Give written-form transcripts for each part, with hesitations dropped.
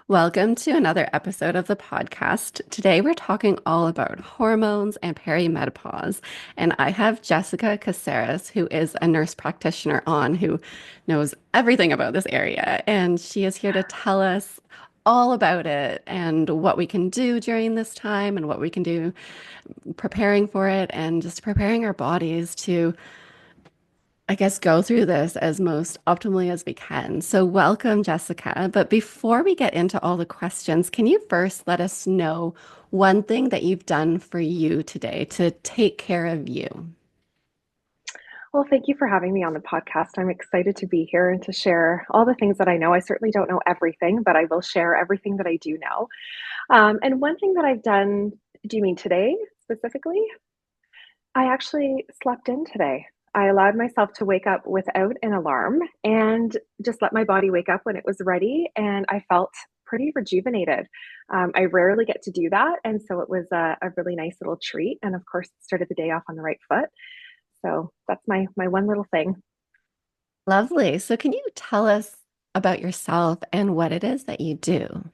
Welcome to another episode of the podcast. Today we're talking all about hormones and perimenopause. And I have Jessica Caceres, who is a nurse practitioner who knows everything about this area. And she is here to tell us all about it and what we can do during this time and what we can do preparing for it and just preparing our bodies to go through this as most optimally as we can. So, welcome, Jessica. But before we get into all the questions, can you first let us know one thing that you've done for you today to take care of you? Well, thank you for having me on the podcast. I'm excited to be here and to share all the things that I know. I certainly don't know everything, but I will share everything that I do know. And one thing that I've done, do you mean today specifically? I actually slept in today. I allowed myself to wake up without an alarm and just let my body wake up when it was ready. And I felt pretty rejuvenated. I rarely get to do that. And so it was a really nice little treat. And of course, started the day off on the right foot. So that's my one little thing. Lovely. So, can you tell us about yourself and what it is that you do?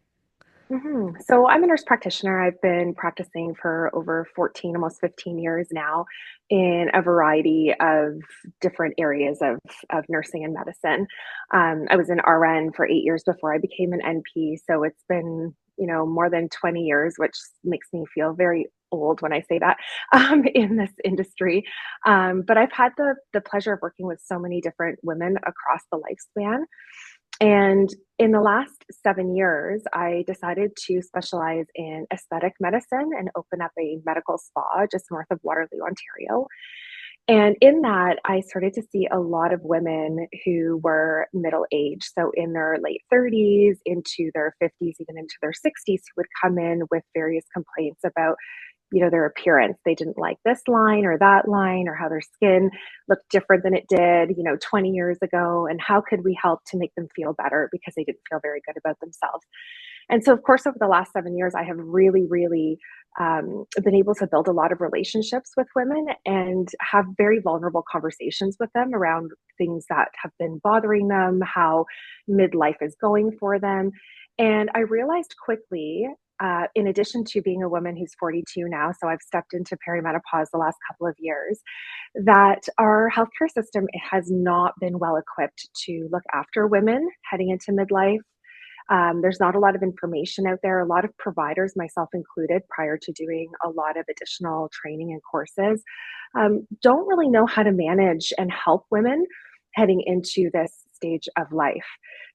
So I'm a nurse practitioner. I've been practicing for over 14, almost 15 years now in a variety of different areas of nursing and medicine. I was an RN for 8 years before I became an NP. So it's been, more than 20 years, which makes me feel very old when I say that in this industry. But I've had the pleasure of working with so many different women across the lifespan. And in the last 7 years, I decided to specialize in aesthetic medicine and open up a medical spa just north of Waterloo, Ontario. And in that, I started to see a lot of women who were middle aged, so in their late 30s, into their 50s, even into their 60s, who would come in with various complaints about their appearance. They didn't like this line or that line, or how their skin looked different than it did, 20 years ago. And how could we help to make them feel better because they didn't feel very good about themselves? And so, of course, over the last 7 years, I have really, really been able to build a lot of relationships with women and have very vulnerable conversations with them around things that have been bothering them, how midlife is going for them. And I realized quickly, in addition to being a woman who's 42 now, so I've stepped into perimenopause the last couple of years, that our healthcare system has not been well equipped to look after women heading into midlife. There's not a lot of information out there. A lot of providers, myself included, prior to doing a lot of additional training and courses, don't really know how to manage and help women heading into this stage of life.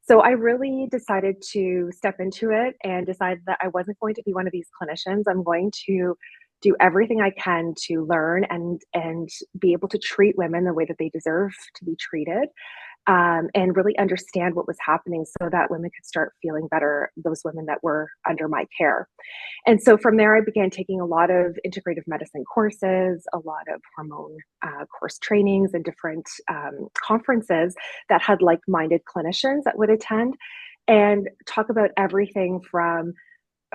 So I really decided to step into it and decided that I wasn't going to be one of these clinicians. I'm going to do everything I can to learn and be able to treat women the way that they deserve to be treated, and really understand what was happening so that women could start feeling better, those women that were under my care. And so from there, I began taking a lot of integrative medicine courses, a lot of hormone course trainings, and different conferences that had like minded clinicians that would attend and talk about everything from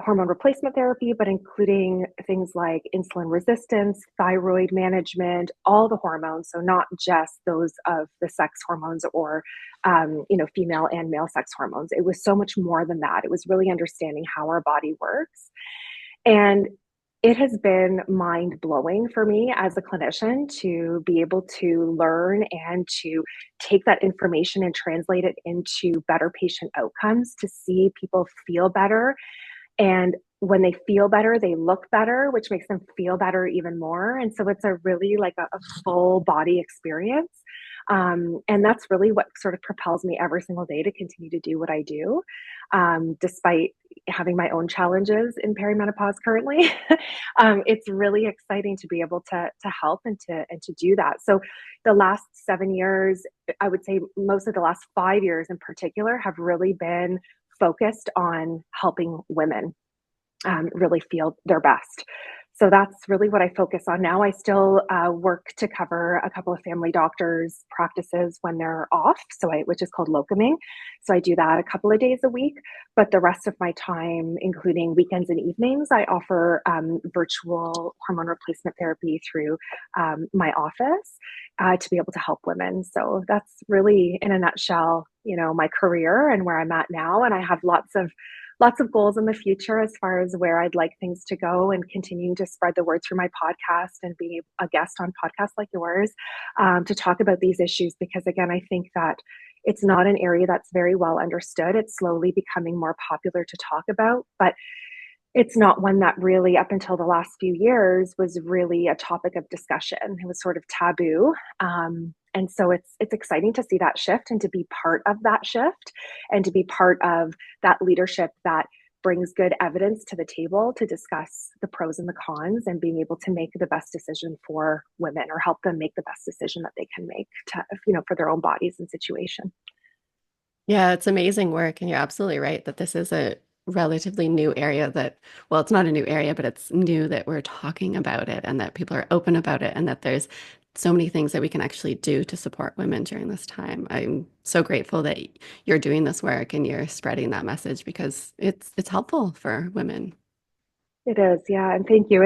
hormone replacement therapy, but including things like insulin resistance, thyroid management, all the hormones. So not just those of the sex hormones or, female and male sex hormones. It was so much more than that. It was really understanding how our body works. And it has been mind blowing for me as a clinician to be able to learn and to take that information and translate it into better patient outcomes, to see people feel better, and when they feel better, they look better, which makes them feel better even more. And so it's a really like a full body experience. And that's really what sort of propels me every single day to continue to do what I do, despite having my own challenges in perimenopause currently. It's really exciting to be able to help and to do that. So the last 7 years, I would say most of the last 5 years in particular, have really been focused on helping women really feel their best. So that's really what I focus on now. I still work to cover a couple of family doctors' practices when they're off, which is called locuming. So I do that a couple of days a week. But the rest of my time, including weekends and evenings, I offer virtual hormone replacement therapy through my office. to be able to help women. So that's really, in a nutshell, my career and where I'm at now. And I have lots of goals in the future as far as where I'd like things to go, and continuing to spread the word through my podcast and being a guest on podcasts like yours, to talk about these issues. Because again, I think that it's not an area that's very well understood. It's slowly becoming more popular to talk about, but it's not one that really, up until the last few years, was really a topic of discussion. It was sort of taboo. And so it's exciting to see that shift and to be part of that shift, and to be part of that leadership that brings good evidence to the table to discuss the pros and the cons, and being able to make the best decision for women, or help them make the best decision that they can make to, for their own bodies and situation. Yeah, it's amazing work. And you're absolutely right that this is a relatively new area that, well, it's not a new area, but it's new that we're talking about it and that people are open about it and that there's so many things that we can actually do to support women during this time. I'm so grateful that you're doing this work and you're spreading that message because it's helpful for women. It is, yeah, and thank you.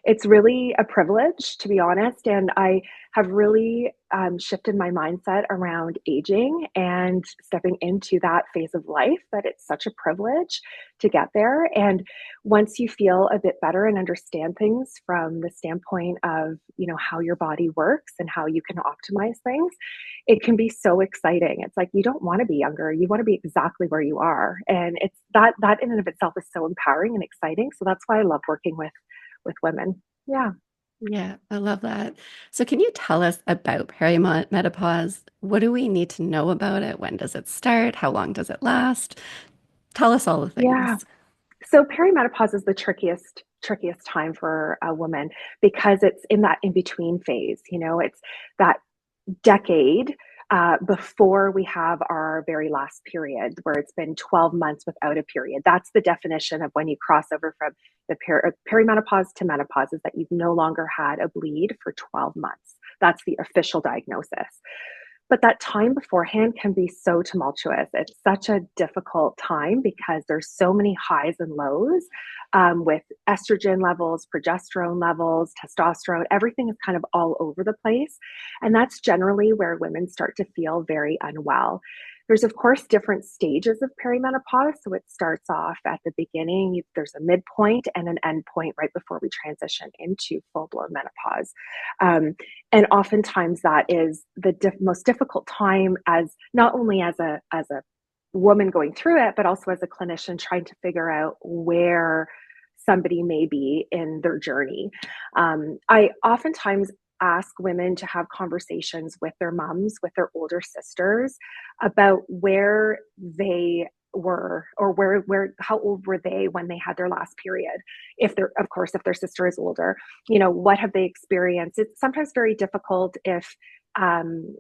It's really a privilege, to be honest, and I have really shifted my mindset around aging and stepping into that phase of life. That it's such a privilege to get there, and once you feel a bit better and understand things from the standpoint of how your body works and how you can optimize things, it can be so exciting. It's like you don't want to be younger. You want to be exactly where you are. And it's that in and of itself is so empowering and exciting. So that's why I love working with women. Yeah. Yeah, I love that. So can you tell us about perimenopause? What do we need to know about it? When does it start? How long does it last? Tell us all the Yeah. things. So perimenopause is the trickiest time for a woman, because it's in that in between phase. It's that decade before we have our very last period, where it's been 12 months without a period. That's the definition of when you cross over from the perimenopause to menopause, is that you've no longer had a bleed for 12 months. That's the official diagnosis. But that time beforehand can be so tumultuous. It's such a difficult time because there's so many highs and lows, with estrogen levels, progesterone levels, testosterone. Everything is kind of all over the place. And that's generally where women start to feel very unwell. There's, of course, different stages of perimenopause. So it starts off at the beginning, there's a midpoint and an end point right before we transition into full blown menopause. And oftentimes that is the most difficult time, as not only as a woman going through it, but also as a clinician trying to figure out where somebody may be in their journey. I oftentimes ask women to have conversations with their moms, with their older sisters, about where they were, or how old were they when they had their last period. If they're, of course, if their sister is older, what have they experienced? It's sometimes very difficult if um,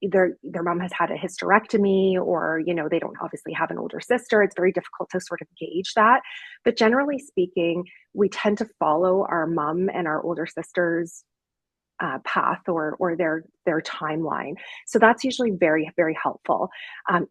their mom has had a hysterectomy, or they don't obviously have an older sister. It's very difficult to sort of gauge that. But generally speaking, we tend to follow our mom and our older sisters path, or their timeline. So that's usually very, very helpful,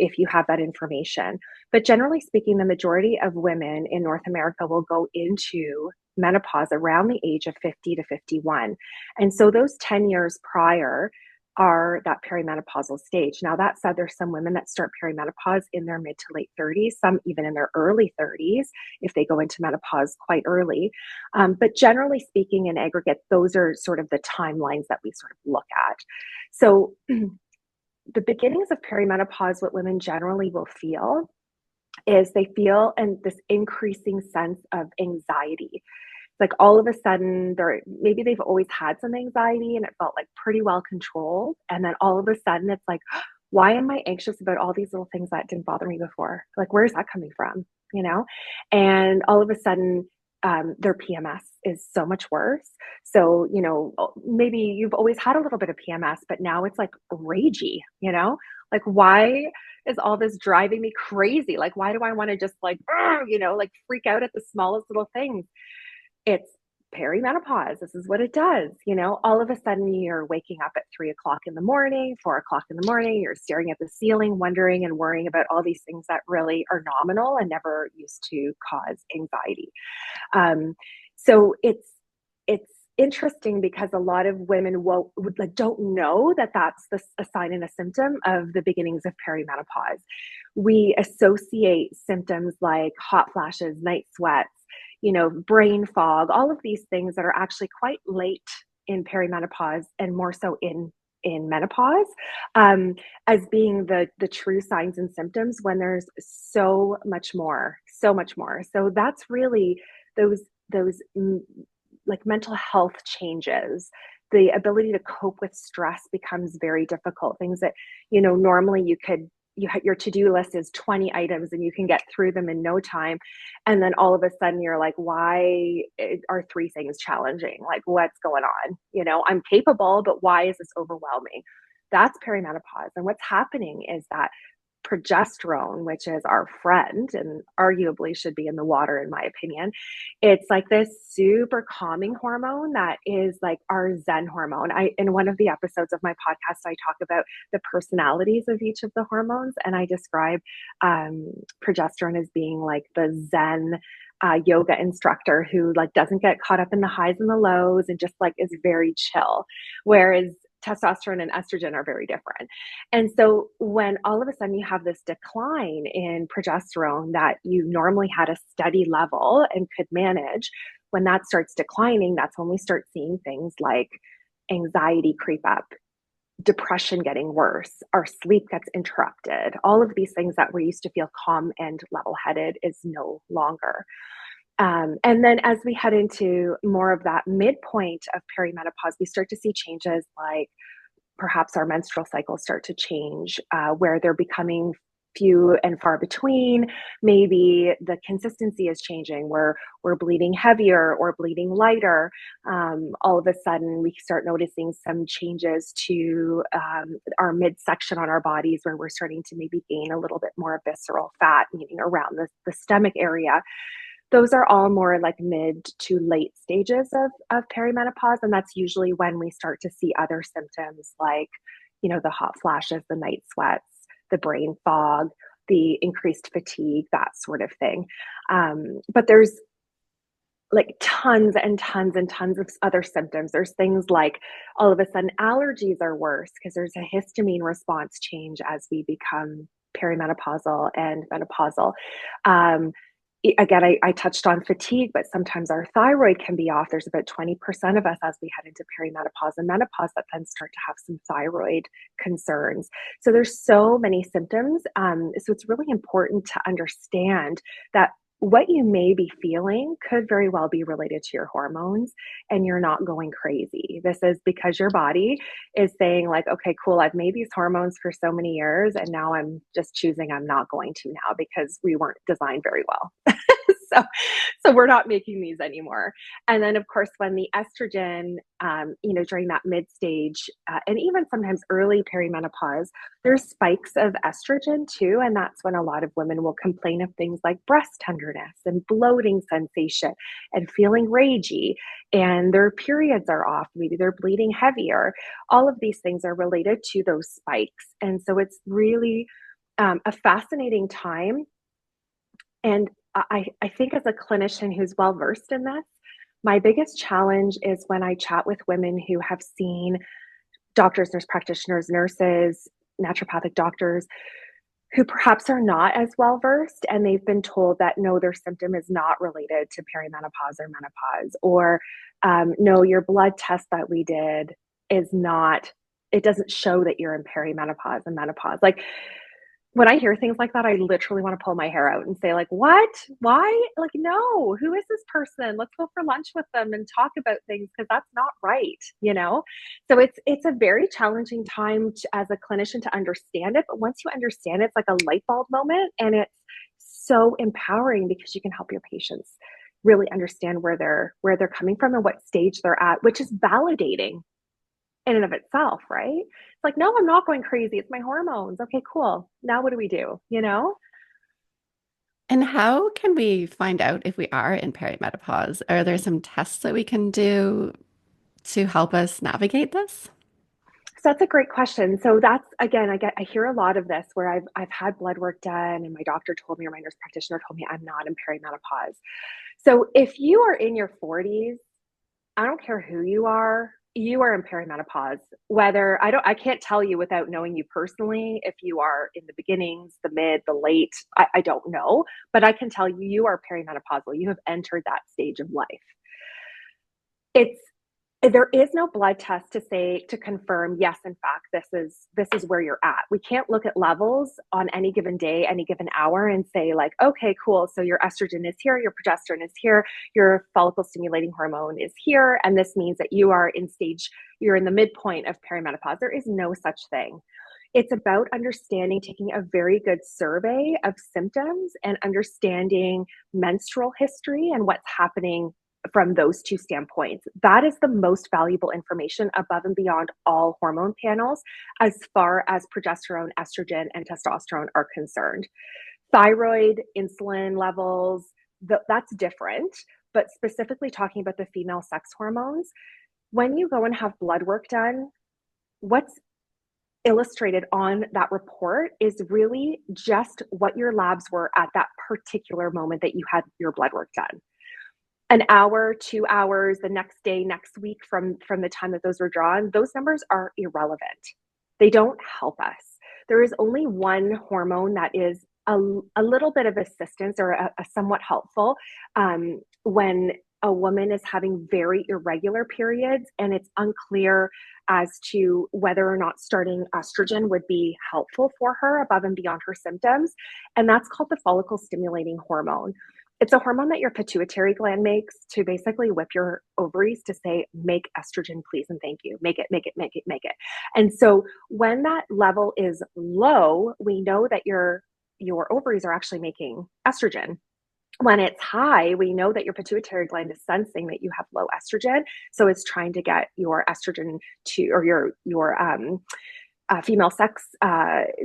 if you have that information. But generally speaking, the majority of women in North America will go into menopause around the age of 50 to 51. And so those 10 years prior are that perimenopausal stage. Now, that said, there's some women that start perimenopause in their mid to late 30s, some even in their early 30s, if they go into menopause quite early. But generally speaking, in aggregate, those are sort of the timelines that we sort of look at. So the beginnings of perimenopause, what women generally will feel is they feel this increasing sense of anxiety. Like all of a sudden, maybe they've always had some anxiety and it felt like pretty well controlled. And then all of a sudden it's like, why am I anxious about all these little things that didn't bother me before? Like, where's that coming from? And all of a sudden, their PMS is so much worse. So, maybe you've always had a little bit of PMS, but now it's like ragey, like, why is all this driving me crazy? Like, why do I want to just like, like freak out at the smallest little things? It's perimenopause. This is what it does. All of a sudden you're waking up at 3 o'clock in the morning, 4 o'clock in the morning, you're staring at the ceiling, wondering and worrying about all these things that really are nominal and never used to cause anxiety. So it's interesting because a lot of women like, don't know that that's a sign and a symptom of the beginnings of perimenopause. We associate symptoms like hot flashes, night sweats, brain fog, all of these things that are actually quite late in perimenopause and more so in menopause, um, as being the true signs and symptoms when there's so much more, so much more. So that's really those like mental health changes. The ability to cope with stress becomes very difficult. Things that, normally your to-do list is 20 items and you can get through them in no time. And then all of a sudden you're like, why are three things challenging? Like, what's going on? I'm capable, but why is this overwhelming? That's perimenopause. And what's happening is that progesterone, which is our friend and arguably should be in the water, in my opinion. It's like this super calming hormone that is like our Zen hormone. In one of the episodes of my podcast, I talk about the personalities of each of the hormones, and I describe progesterone as being like the Zen yoga instructor who like doesn't get caught up in the highs and the lows and just like is very chill. Whereas testosterone and estrogen are very different. And so when all of a sudden you have this decline in progesterone that you normally had a steady level and could manage, when that starts declining, that's when we start seeing things like anxiety creep up, depression getting worse, our sleep gets interrupted. All of these things that we used to feel calm and level-headed is no longer. And then as we head into more of that midpoint of perimenopause, we start to see changes like perhaps our menstrual cycles start to change, where they're becoming few and far between. Maybe the consistency is changing, where we're bleeding heavier or bleeding lighter. All of a sudden, we start noticing some changes to our midsection on our bodies, where we're starting to maybe gain a little bit more visceral fat, meaning around the stomach area. Those are all more like mid to late stages of perimenopause. And that's usually when we start to see other symptoms like, the hot flashes, the night sweats, the brain fog, the increased fatigue, that sort of thing. But there's like tons and tons and tons of other symptoms. There's things like all of a sudden allergies are worse because there's a histamine response change as we become perimenopausal and menopausal. Again, I touched on fatigue, but sometimes our thyroid can be off. There's about 20% of us as we head into perimenopause and menopause that then start to have some thyroid concerns. So there's so many symptoms. So it's really important to understand that what you may be feeling could very well be related to your hormones and you're not going crazy. This is because your body is saying like, okay, cool, I've made these hormones for so many years and now I'm just choosing I'm not going to now because we weren't designed very well. so so we're not making these anymore. And then of course when the estrogen during that mid stage and even sometimes early perimenopause, there's spikes of estrogen too, and that's when a lot of women will complain of things like breast tenderness and bloating sensation and feeling ragey, and their periods are off, maybe they're bleeding heavier. All of these things are related to those spikes. And so it's really a fascinating time. And I think as a clinician who's well versed in this, my biggest challenge is when I chat with women who have seen doctors, nurse practitioners, nurses, naturopathic doctors, who perhaps are not as well versed and they've been told that no, their symptom is not related to perimenopause or menopause, or no, your blood test that we did is not, it doesn't show that you're in perimenopause and menopause. Like, when I hear things like that, I literally want to pull my hair out and say, like, what? Why? Like, no, who is this person? Let's go for lunch with them and talk about things because that's not right. So it's a very challenging time as a clinician to understand it. But once you understand it, it's like a light bulb moment. And it's so empowering because you can help your patients really understand where they're coming from and what stage they're at, which is validating in and of itself, right? It's like, no, I'm not going crazy. It's my hormones. Okay, cool. Now what do we do? And how can we find out if we are in perimenopause? Are there some tests that we can do to help us navigate this? So that's a great question. So that's again, I hear a lot of this where I've had blood work done and my doctor told me or my nurse practitioner told me I'm not in perimenopause. So if you are in your 40s, I don't care who you are in perimenopause. Whether I can't tell you without knowing you personally if you are in the beginnings, the mid, the late. I don't know, but I can tell you you are perimenopausal. You have entered that stage of life. It's there is no blood test to say to confirm yes, in fact this is where you're at. We can't look at levels on any given day, any given hour, and say like, okay, cool, so your estrogen is here, your progesterone is here, your follicle stimulating hormone is here, and this means that you're in the midpoint of perimenopause. There is no such thing. It's about understanding, taking a very good survey of symptoms and understanding menstrual history and what's happening from those two standpoints. That is the most valuable information above and beyond all hormone panels as far as progesterone, estrogen, and testosterone are concerned. Thyroid, insulin levels, that's different. But specifically talking about the female sex hormones, when you go and have blood work done, what's illustrated on that report is really just what your labs were at that particular moment that you had your blood work done. An hour, 2 hours, the next day, next week from the time that those were drawn, those numbers are irrelevant. They don't help us. There is only one hormone that is a little bit of assistance or a somewhat helpful when a woman is having very irregular periods and it's unclear as to whether or not starting estrogen would be helpful for her above and beyond her symptoms. And that's called the follicle stimulating hormone. It's a hormone that your pituitary gland makes to basically whip your ovaries to say, make estrogen, please, and thank you. Make it, make it, make it, make it. And so when that level is low, we know that your ovaries are actually making estrogen. When it's high, we know that your pituitary gland is sensing that you have low estrogen. So it's trying to get your estrogen to, or your female sex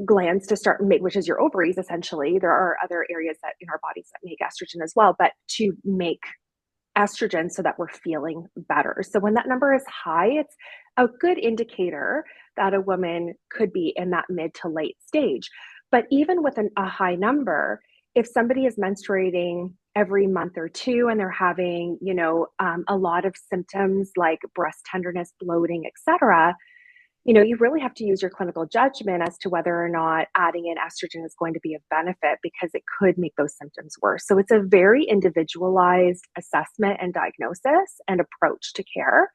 glands to start make, which is your ovaries essentially. There are other areas that in our bodies that make estrogen as well, but to make estrogen so that we're feeling better. So when that number is high, it's a good indicator that a woman could be in that mid to late stage. But even with a high number, if somebody is menstruating every month or two and they're having, a lot of symptoms like breast tenderness, bloating, etc., you really have to use your clinical judgment as to whether or not adding in estrogen is going to be of benefit because it could make those symptoms worse. So it's a very individualized assessment and diagnosis and approach to care.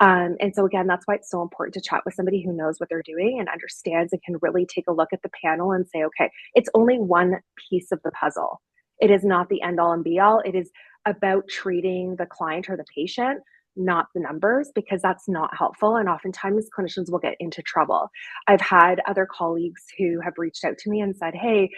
And so again, that's why it's so important to chat with somebody who knows what they're doing and understands and can really take a look at the panel and say, okay, it's only one piece of the puzzle. It is not the end all and be all. It is about treating the client or the patient, not the numbers, because that's not helpful. And oftentimes clinicians will get into trouble. I've had other colleagues who have reached out to me and said, hey,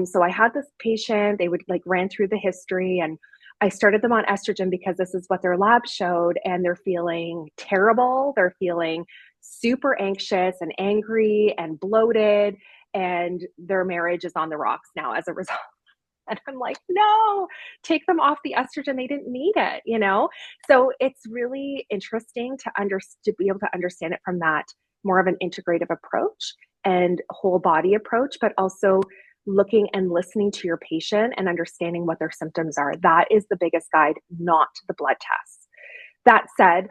so I had this patient, they would like ran through the history and I started them on estrogen because this is what their lab showed, and they're feeling terrible. They're feeling super anxious and angry and bloated, and their marriage is on the rocks now as a result. And I'm like, no, take them off the estrogen. They didn't need it. So it's really interesting to be able to understand it from that more of an integrative approach and whole body approach, but also looking and listening to your patient and understanding what their symptoms are. That is the biggest guide, not the blood tests. That said,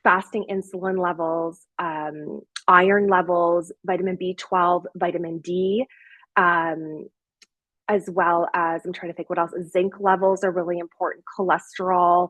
fasting insulin levels, iron levels, vitamin B12, vitamin D, as well as I'm trying to think what else. Zinc levels are really important. Cholesterol,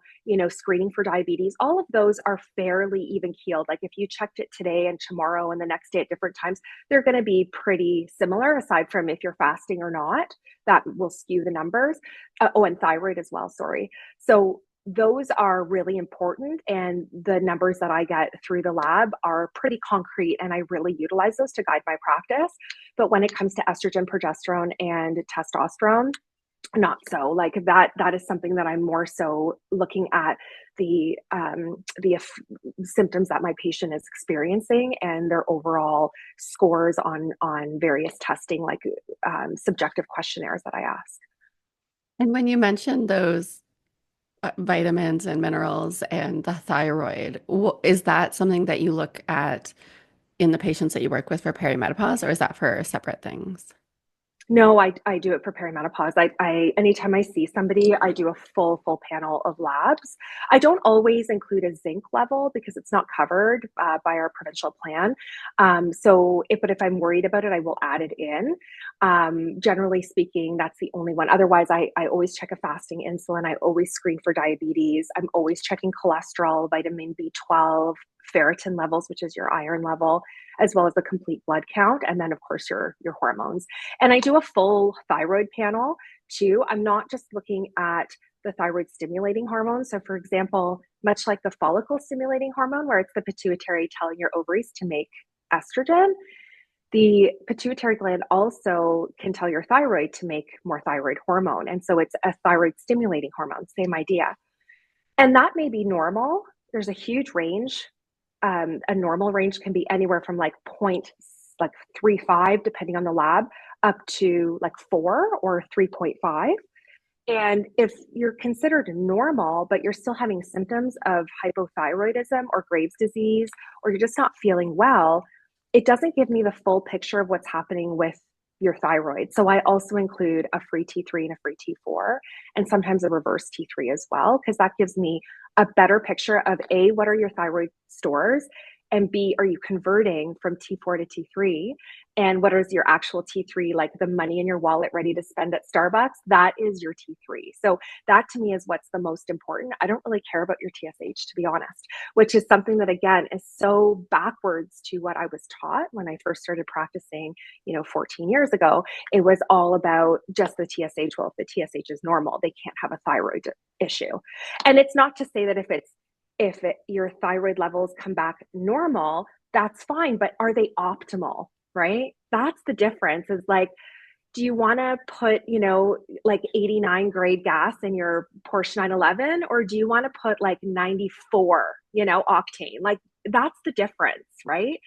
screening for diabetes. All of those are fairly even keeled. Like if you checked it today and tomorrow and the next day at different times, they're going to be pretty similar aside from if you're fasting or not. That will skew the numbers. And thyroid as well, sorry. So those are really important. And the numbers that I get through the lab are pretty concrete. And I really utilize those to guide my practice. But when it comes to estrogen, progesterone, and testosterone, not so. Like that is something that I'm more so looking at the symptoms that my patient is experiencing and their overall scores on various testing, like subjective questionnaires that I ask. And when you mentioned those vitamins and minerals and the thyroid, is that something that you look at in the patients that you work with for perimenopause, or is that for separate things? No, I do it for perimenopause. I anytime I see somebody, I do a full panel of labs. I don't always include a zinc level because it's not covered by our provincial plan. But if I'm worried about it, I will add it in. Generally speaking, that's the only one. Otherwise, I always check a fasting insulin. I always screen for diabetes. I'm always checking cholesterol, vitamin B12, ferritin levels, which is your iron level, as well as the complete blood count, and then of course your hormones. And I do a full thyroid panel too. I'm not just looking at the thyroid stimulating hormone. So, for example, much like the follicle stimulating hormone, where it's the pituitary telling your ovaries to make estrogen, the pituitary gland also can tell your thyroid to make more thyroid hormone. And so it's a thyroid stimulating hormone, same idea. And that may be normal. There's a huge range. A normal range can be anywhere from like 0.35, depending on the lab, up to like 4 or 3.5. And if you're considered normal, but you're still having symptoms of hypothyroidism or Graves' disease, or you're just not feeling well, it doesn't give me the full picture of what's happening with your thyroid. So I also include a free T3 and a free T4, and sometimes a reverse T3 as well, because that gives me a better picture of A, what are your thyroid stores? And B, are you converting from T4 to T3? And what is your actual T3, like the money in your wallet ready to spend at Starbucks? That is your T3. So that to me is what's the most important. I don't really care about your TSH, to be honest, which is something that, again, is so backwards to what I was taught when I first started practicing, 14 years ago. It was all about just the TSH. Well, if the TSH is normal, they can't have a thyroid issue. And it's not to say that your thyroid levels come back normal, that's fine, but are they optimal, right? That's the difference. Is like, do you want to put, like 89 grade gas in your Porsche 911, or do you want to put like 94, octane? Like, that's the difference, right?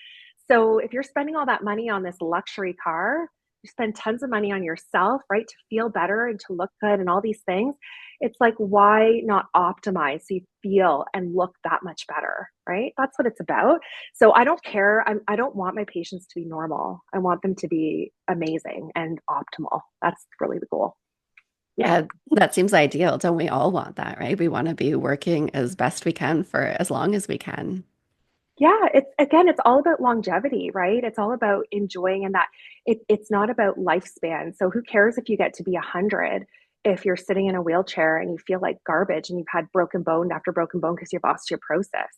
So if you're spending all that money on this luxury car, you spend tons of money on yourself, right? To feel better and to look good and all these things. It's like, why not optimize so you feel and look that much better, right? That's what it's about. So I don't care. I don't want my patients to be normal. I want them to be amazing and optimal. That's really the goal. Yeah, that seems ideal. Don't we all want that, right? We want to be working as best we can for as long as we can. Yeah, it's all about longevity, right? It's all about enjoying, and that it's not about lifespan. So who cares if you get to be 100 if you're sitting in a wheelchair and you feel like garbage and you've had broken bone after broken bone because you have osteoporosis.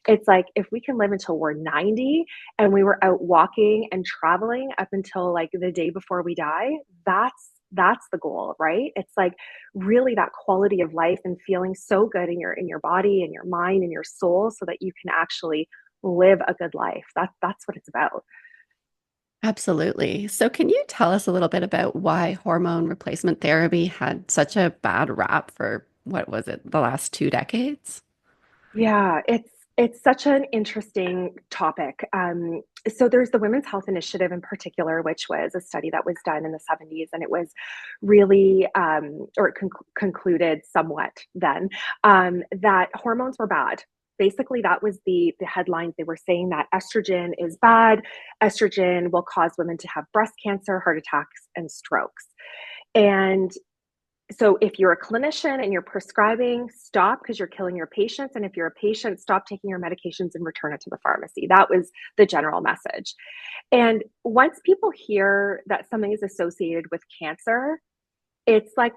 It's like, if we can live until we're 90 and we were out walking and traveling up until like the day before we die, that's the goal, right? It's like really that quality of life and feeling so good in your body and your mind and your soul, so that you can actually live a good life. That's what it's about. Absolutely. So, can you tell us a little bit about why hormone replacement therapy had such a bad rap for what was it, the last 2 decades? Yeah, it's such an interesting topic. So there's the Women's Health Initiative in particular, which was a study that was done in the 70s, and it was really, or it concluded somewhat then, that hormones were bad. Basically, that was the headlines. They were saying that estrogen is bad. Estrogen will cause women to have breast cancer, heart attacks, and strokes. And so if you're a clinician and you're prescribing, stop, because you're killing your patients. And if you're a patient, stop taking your medications and return it to the pharmacy. That was the general message. And once people hear that something is associated with cancer, it's like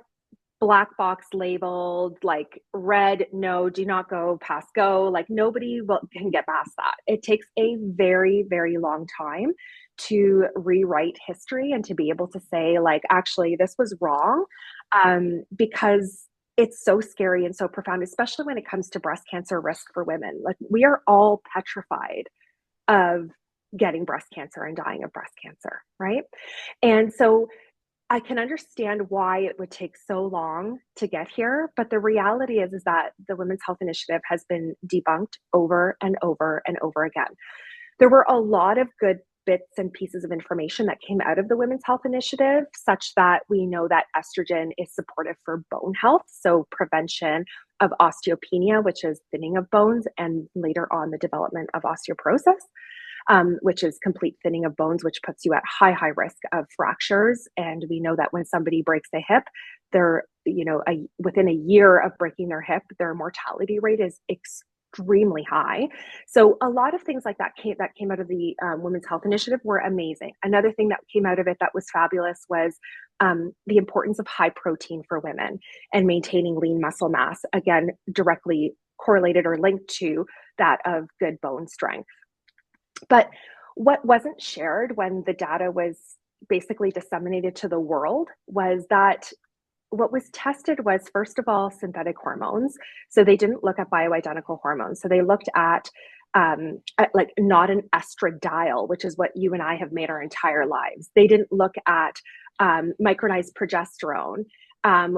black box labeled, like red, no, do not go, past go. Like nobody can get past that. It takes a very, very long time to rewrite history and to be able to say, like, actually, this was wrong, because it's so scary and so profound, especially when it comes to breast cancer risk for women. Like, we are all petrified of getting breast cancer and dying of breast cancer, right? And so I can understand why it would take so long to get here, but the reality is that the Women's Health Initiative has been debunked over and over and over again. There were a lot of good bits and pieces of information that came out of the Women's Health Initiative, such that we know that estrogen is supportive for bone health, so prevention of osteopenia, which is thinning of bones, and later on the development of osteoporosis. which is complete thinning of bones, which puts you at high risk of fractures. And we know that when somebody breaks a hip, they're, within a year of breaking their hip, their mortality rate is extremely high. So a lot of things like that came out of the Women's Health Initiative were amazing. Another thing that came out of it that was fabulous was the importance of high protein for women and maintaining lean muscle mass, again, directly correlated or linked to that of good bone strength. But what wasn't shared when the data was basically disseminated to the world was that what was tested was, first of all, synthetic hormones. So they didn't look at bioidentical hormones. So they looked at like not an estradiol, which is what you and I have made our entire lives. They didn't look at micronized progesterone,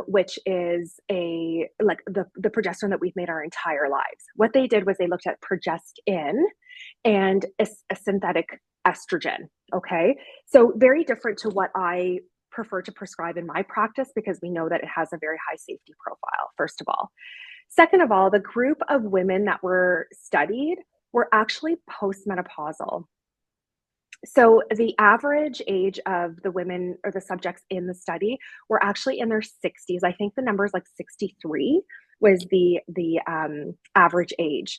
which is the progesterone that we've made our entire lives. What they did was they looked at progestin and a synthetic estrogen. Okay, so very different to what I prefer to prescribe in my practice, because we know that it has a very high safety profile, first of all. Second of all, the group of women that were studied were actually postmenopausal. So the average age of the women or the subjects in the study were actually in their 60s. I think the number is like 63 was the average age.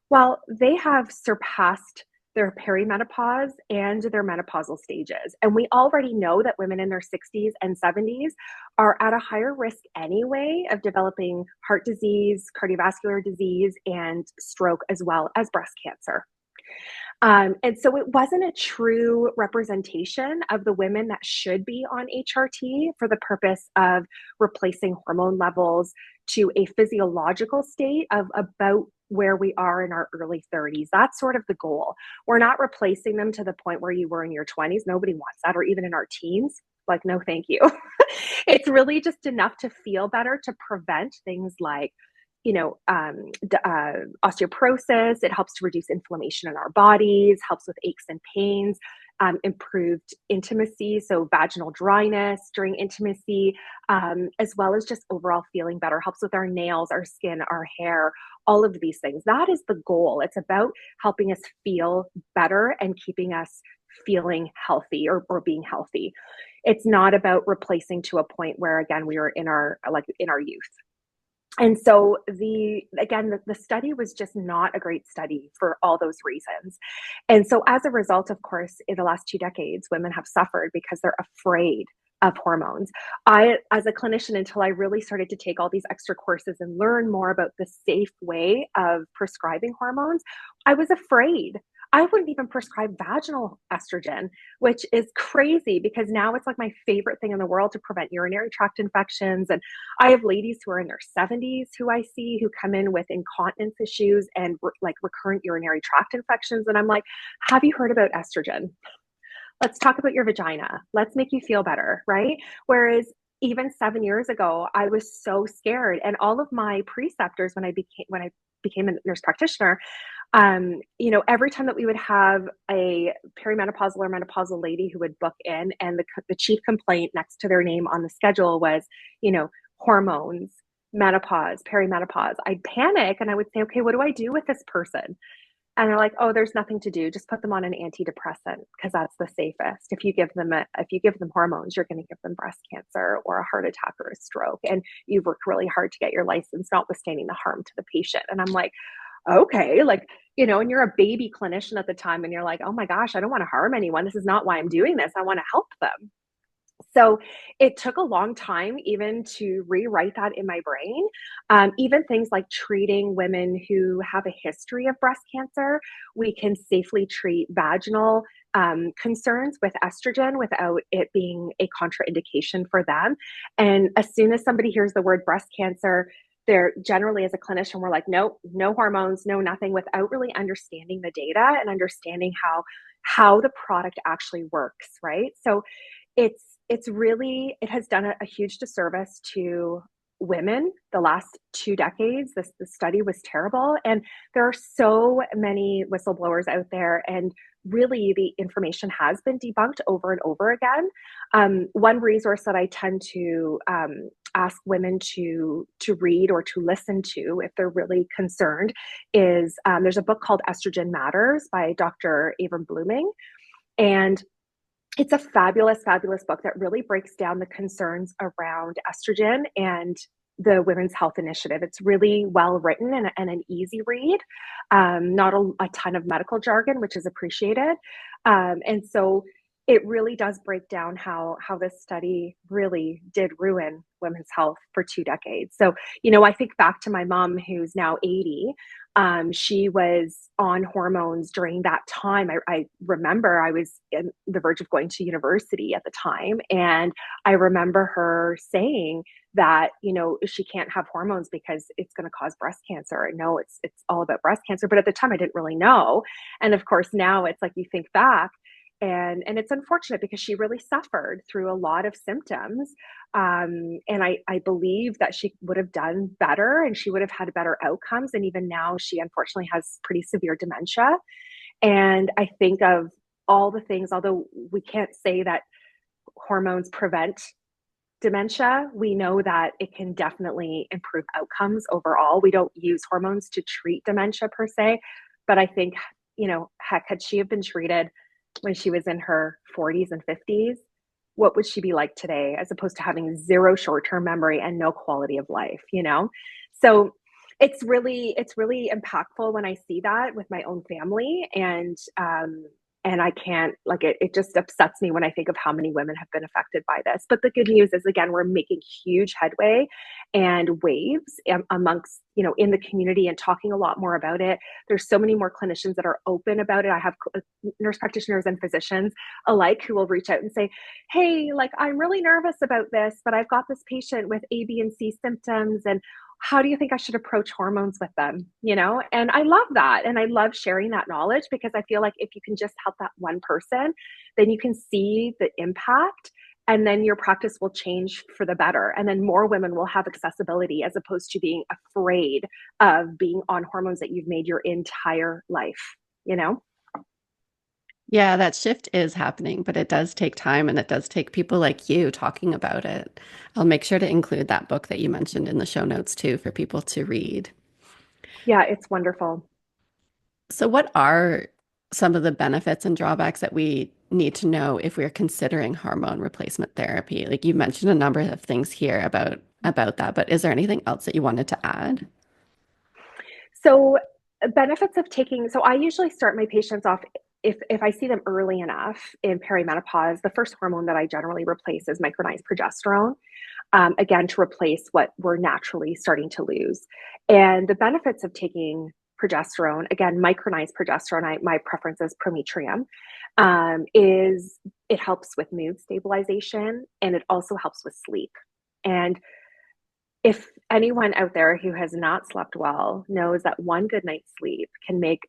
Well, they have surpassed their perimenopause and their menopausal stages. And we already know that women in their 60s and 70s are at a higher risk anyway of developing heart disease, cardiovascular disease, and stroke, as well as breast cancer. And so it wasn't a true representation of the women that should be on HRT for the purpose of replacing hormone levels to a physiological state of about where we are in our early 30s. That's sort of the goal. We're not replacing them to the point where you were in your 20s. Nobody wants that, or even in our teens. Like, no, thank you. It's really just enough to feel better, to prevent things like osteoporosis. It helps to reduce inflammation in our bodies, helps with aches and pains, improved intimacy, so vaginal dryness during intimacy, as well as just overall feeling better, helps with our nails, our skin, our hair, all of these things. That is the goal. It's about helping us feel better and keeping us feeling healthy or being healthy. It's not about replacing to a point where, again, we were in our youth. And so the study was just not a great study for all those reasons. And so as a result, of course, in the last 2 decades, women have suffered because they're afraid of hormones. I, as a clinician, until I really started to take all these extra courses and learn more about the safe way of prescribing hormones, I was afraid. I wouldn't even prescribe vaginal estrogen, which is crazy because now it's like my favorite thing in the world to prevent urinary tract infections. And I have ladies who are in their 70s who I see who come in with incontinence issues and like recurrent urinary tract infections. And I'm like, have you heard about estrogen? Let's talk about your vagina. Let's make you feel better, right? Whereas even 7 years ago, I was so scared. And all of my preceptors, when I became a nurse practitioner, every time that we would have a perimenopausal or menopausal lady who would book in, and the chief complaint next to their name on the schedule was, hormones, menopause, perimenopause, I'd panic and I would say, okay, what do I do with this person? And they're like, oh, there's nothing to do. Just put them on an antidepressant because that's the safest. If you give them hormones, you're going to give them breast cancer or a heart attack or a stroke. And you've worked really hard to get your license, notwithstanding the harm to the patient. And I'm like, okay, and you're a baby clinician at the time and you're like, oh my gosh, I don't want to harm anyone. This is not why I'm doing this. I want to help them. So it took a long time even to rewrite that in my brain. Even things like treating women who have a history of breast cancer, we can safely treat vaginal concerns with estrogen without it being a contraindication for them. And as soon as somebody hears the word breast cancer, they're generally, as a clinician, we're like, nope, no hormones, no nothing, without really understanding the data and understanding how the product actually works, right? So it has done a huge disservice to women the last 2 decades. The study was terrible. And there are so many whistleblowers out there and really the information has been debunked over and over again. One resource that I tend to ask women to read or to listen to if they're really concerned is there's a book called Estrogen Matters by Dr. Avram Blooming. And it's a fabulous, fabulous book that really breaks down the concerns around estrogen and the Women's Health Initiative. It's really well written and an easy read, not a ton of medical jargon, which is appreciated. And so it really does break down how this study really did ruin women's health for 2 decades. So, I think back to my mom, who's now 80. She was on hormones during that time. I remember I was in the verge of going to university at the time. And I remember her saying that, she can't have hormones because it's going to cause breast cancer. I know it's all about breast cancer, but at the time I didn't really know. And of course, now it's like you think back and it's unfortunate because she really suffered through a lot of symptoms. And I believe that she would have done better and she would have had better outcomes. And even now, she unfortunately has pretty severe dementia. And I think of all the things, although we can't say that hormones prevent dementia, we know that it can definitely improve outcomes overall. We don't use hormones to treat dementia per se, but I think, heck, had she have been treated when she was in her 40s and 50s, what would she be like today as opposed to having zero short-term memory and no quality of life? So it's really impactful when I see that with my own family. And I can't, like, it just upsets me when I think of how many women have been affected by this. But the good news is, again, we're making huge headway and waves amongst, in the community and talking a lot more about it. There's so many more clinicians that are open about it. I have nurse practitioners and physicians alike who will reach out and say, hey, like, I'm really nervous about this, but I've got this patient with A, B, and C symptoms. And how do you think I should approach hormones with them? And I love that. And I love sharing that knowledge because I feel like if you can just help that one person, then you can see the impact and then your practice will change for the better. And then more women will have accessibility as opposed to being afraid of being on hormones that you've made your entire life, you know? Yeah, that shift is happening, but it does take time and it does take people like you talking about it. I'll make sure to include that book that you mentioned in the show notes too for people to read. Yeah, it's wonderful. So, what are some of the benefits and drawbacks that we need to know if we're considering hormone replacement therapy? Like you mentioned a number of things here about that, but is there anything else that you wanted to add? So benefits of taking, so I usually start my patients off if I see them early enough in perimenopause. The first hormone that I generally replace is micronized progesterone, again, to replace what we're naturally starting to lose. And the benefits of taking progesterone, again, micronized progesterone, my preference is prometrium, is it helps with mood stabilization and it also helps with sleep. And if anyone out there who has not slept well knows that one good night's sleep can make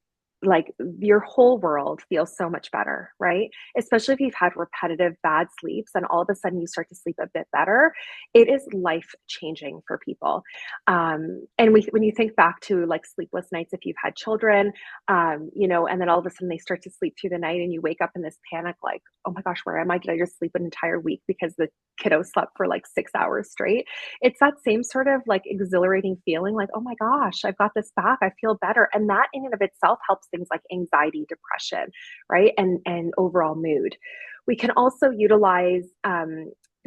like your whole world feel so much better, right? Especially if you've had repetitive bad sleeps and all of a sudden you start to sleep a bit better, it is life changing for people. And when you think back to like sleepless nights, if you've had children, and then all of a sudden they start to sleep through the night and you wake up in this panic, like, oh my gosh, where am I? Did I just sleep an entire week because the kiddo slept for like 6 hours straight? It's that same sort of like exhilarating feeling like, oh my gosh, I've got this back. I feel better. And that in and of itself helps things like anxiety, depression, right? And overall mood. We can also utilize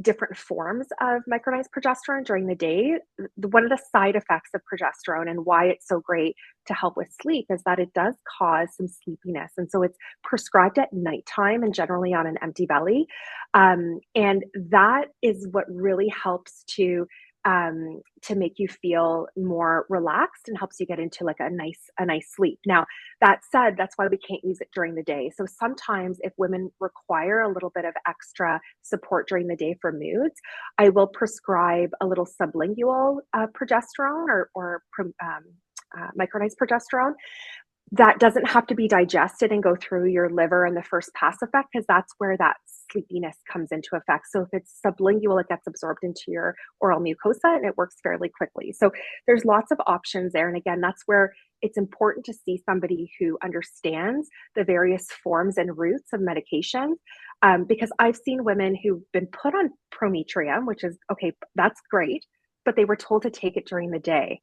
different forms of micronized progesterone during the day. One of the side effects of progesterone and why it's so great to help with sleep is that it does cause some sleepiness. And so it's prescribed at nighttime and generally on an empty belly. And that is what really helps to make you feel more relaxed and helps you get into like a nice sleep. Now, that said, that's why we can't use it during the day. So sometimes if women require a little bit of extra support during the day for moods, I will prescribe a little sublingual progesterone or micronized progesterone that doesn't have to be digested and go through your liver in the first pass effect, because that's where that sleepiness comes into effect. So if it's sublingual, it gets absorbed into your oral mucosa and it works fairly quickly. So there's lots of options there. And again, that's where it's important to see somebody who understands the various forms and routes of medication. Because I've seen women who've been put on prometrium, which is okay, that's great, but they were told to take it during the day.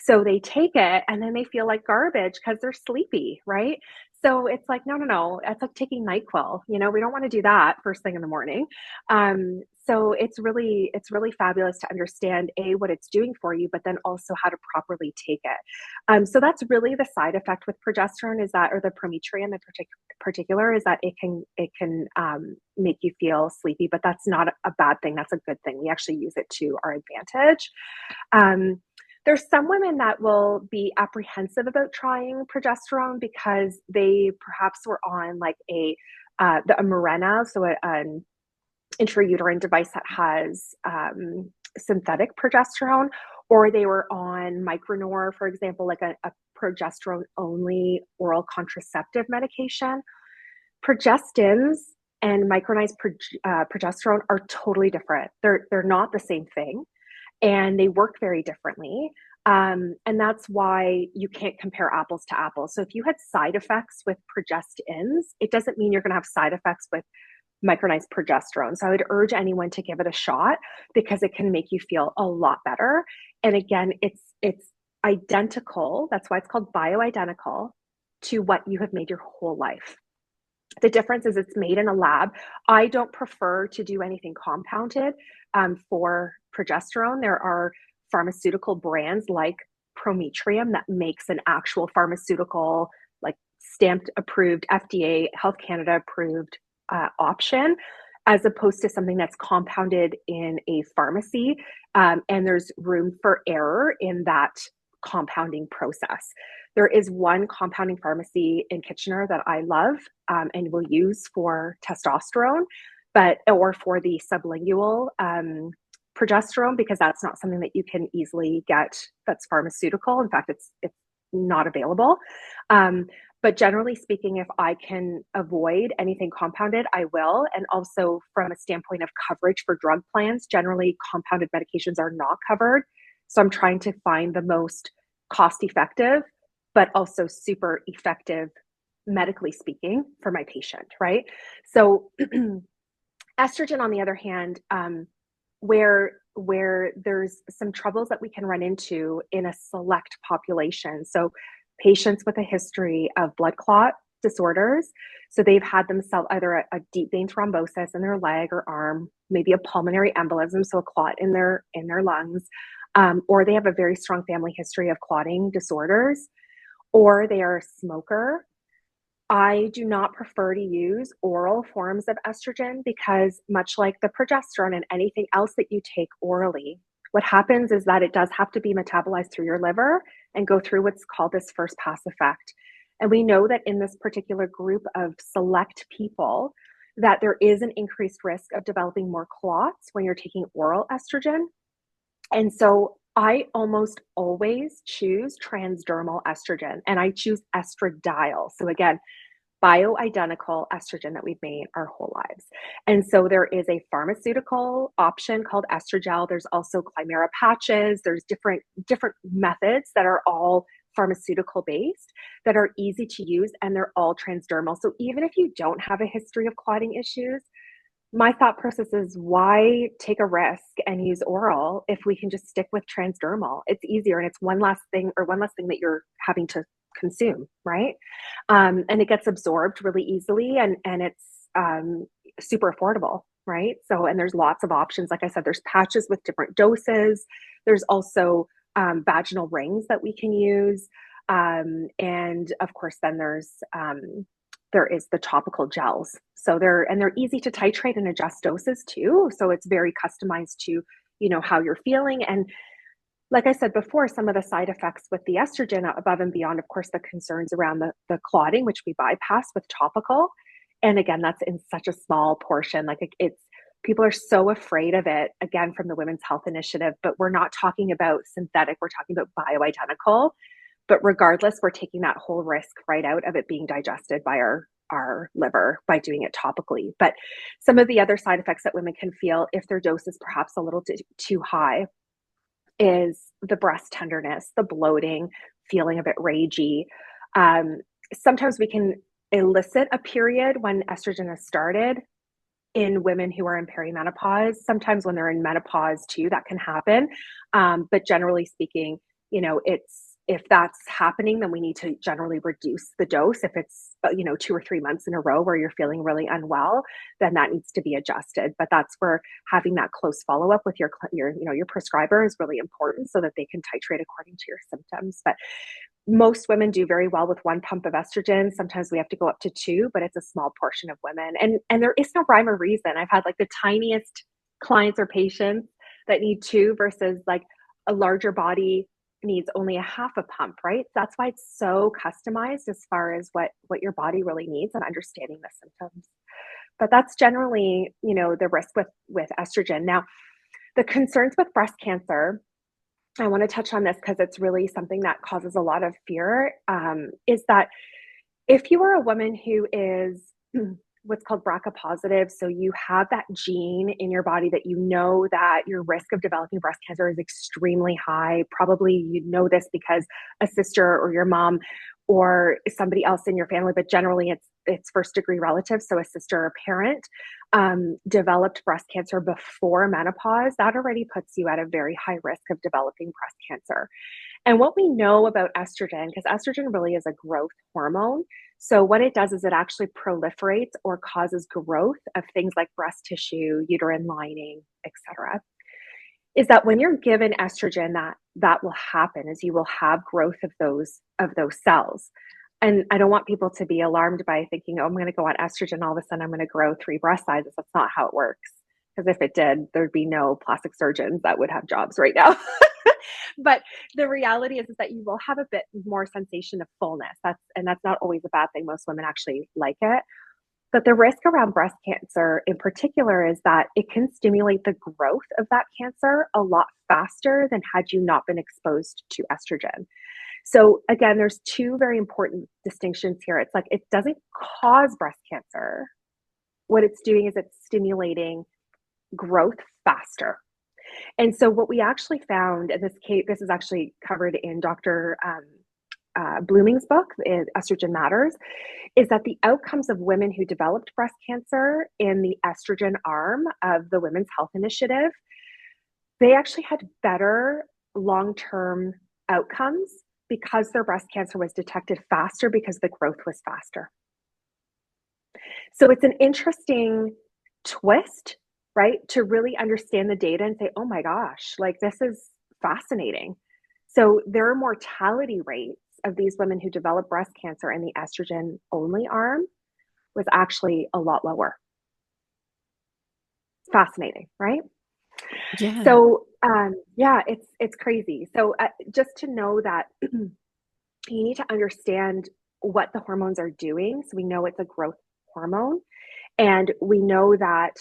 So they take it and then they feel like garbage because they're sleepy, right? So it's like, no, no, no. It's like taking NyQuil. We don't want to do that first thing in the morning. So it's really fabulous to understand what it's doing for you, but then also how to properly take it. So that's really the side effect with progesterone is that, or the prometrium in particular, is that it can make you feel sleepy, but that's not a bad thing. That's a good thing. We actually use it to our advantage. Um, there's some women that will be apprehensive about trying progesterone because they perhaps were on like a Mirena, so an intrauterine device that has synthetic progesterone, or they were on Micronor, for example, like a progesterone only oral contraceptive medication. Progestins and micronized progesterone are totally different. They're not the same thing, and they work very differently. And that's why you can't compare apples to apples. So if you had side effects with progestins, it doesn't mean you're going to have side effects with micronized progesterone. So I would urge anyone to give it a shot because it can make you feel a lot better. And again, it's identical. That's why it's called bioidentical to what you have made your whole life. The difference is it's made in a lab. I don't prefer to do anything compounded for progesterone. There are pharmaceutical brands like Prometrium that makes an actual pharmaceutical, like stamped approved, FDA, Health Canada approved option, as opposed to something that's compounded in a pharmacy. And there's room for error in that compounding process. There is one compounding pharmacy in Kitchener that I love and will use for testosterone, or for the sublingual progesterone, because that's not something that you can easily get that's pharmaceutical. In fact, it's not available. But generally speaking, if I can avoid anything compounded, I will. And also from a standpoint of coverage for drug plans, generally compounded medications are not covered. So I'm trying to find the most cost effective, but also super effective, medically speaking, for my patient, right? So estrogen, on the other hand, where there's some troubles that we can run into in a select population. So patients with a history of blood clot disorders. So they've had themselves either a deep vein thrombosis in their leg or arm, maybe a pulmonary embolism, so a clot in their lungs, or they have a very strong family history of clotting disorders, or they are a smoker. I do not prefer to use oral forms of estrogen because, much like the progesterone and anything else that you take orally, what happens is that it does have to be metabolized through your liver and go through what's called this first pass effect. And we know that in this particular group of select people, that there is an increased risk of developing more clots when you're taking oral estrogen. And so I almost always choose transdermal estrogen, and I choose estradiol. So again, bioidentical estrogen that we've made our whole lives. And so there is a pharmaceutical option called estrogel. There's also Climera patches. There's different methods that are all pharmaceutical based that are easy to use, and they're all transdermal. So even if you don't have a history of clotting issues, my thought process is, why take a risk and use oral if we can just stick with transdermal? It's easier, and it's one less thing that you're having to consume, right? And it gets absorbed really easily, and it's super affordable, right? So, and there's lots of options. Like I said, there's patches with different doses. There's also vaginal rings that we can use. And of course, then there is the topical gels. So they're easy to titrate and adjust doses too. So it's very customized to, how you're feeling. And like I said before, some of the side effects with the estrogen, above and beyond, of course, the concerns around the clotting, which we bypass with topical. And again, that's in such a small portion. Like it's people are so afraid of it, again, from the Women's Health Initiative, but we're not talking about synthetic, we're talking about bioidentical. But regardless, we're taking that whole risk right out of it being digested by our liver by doing it topically. But some of the other side effects that women can feel if their dose is perhaps a little too high is the breast tenderness, the bloating, feeling a bit ragey. Sometimes we can elicit a period when estrogen has started in women who are in perimenopause. Sometimes when they're in menopause too, that can happen. But generally speaking, it's if that's happening, then we need to generally reduce the dose. If it's 2 or 3 months in a row where you're feeling really unwell, then that needs to be adjusted. But that's where having that close follow up with your prescriber is really important so that they can titrate according to your symptoms. But most women do very well with 1 pump of estrogen. Sometimes we have to go up to 2, but it's a small portion of women. And there is no rhyme or reason. I've had like the tiniest clients or patients that need 2 versus like a larger body needs only a half a pump, right? That's why it's so customized as far as what your body really needs and understanding the symptoms. But that's generally, the risk with estrogen. Now, the concerns with breast cancer, I want to touch on this because it's really something that causes a lot of fear, is that if you are a woman who is what's called BRCA positive, so you have that gene in your body that that your risk of developing breast cancer is extremely high. Probably you know this because a sister or your mom or somebody else in your family, but generally it's first degree relatives, so a sister or parent developed breast cancer before menopause. That already puts you at a very high risk of developing breast cancer. And what we know about estrogen, because estrogen really is a growth hormone. So what it does is it actually proliferates or causes growth of things like breast tissue, uterine lining, etc. Is that when you're given estrogen, that will happen is you will have growth of those cells. And I don't want people to be alarmed by thinking, oh, I'm going to go on estrogen, all of a sudden I'm going to grow 3 breast sizes. That's not how it works. Because if it did, there'd be no plastic surgeons that would have jobs right now. But the reality is that you will have a bit more sensation of fullness. That's not always a bad thing. Most women actually like it. But the risk around breast cancer in particular is that it can stimulate the growth of that cancer a lot faster than had you not been exposed to estrogen. So again, there's 2 very important distinctions here. It's like it doesn't cause breast cancer. What it's doing is it's stimulating growth faster. And so what we actually found in this case, this is actually covered in Dr. Blooming's book, Estrogen Matters, is that the outcomes of women who developed breast cancer in the estrogen arm of the Women's Health Initiative, they actually had better long-term outcomes because their breast cancer was detected faster because the growth was faster. So it's an interesting twist, right? To really understand the data and say, oh my gosh, like this is fascinating. So their mortality rates of these women who develop breast cancer in the estrogen only arm was actually a lot lower. Fascinating, right? Yeah. So yeah, it's crazy. So just to know that you need to understand what the hormones are doing. So we know it's a growth hormone, and we know that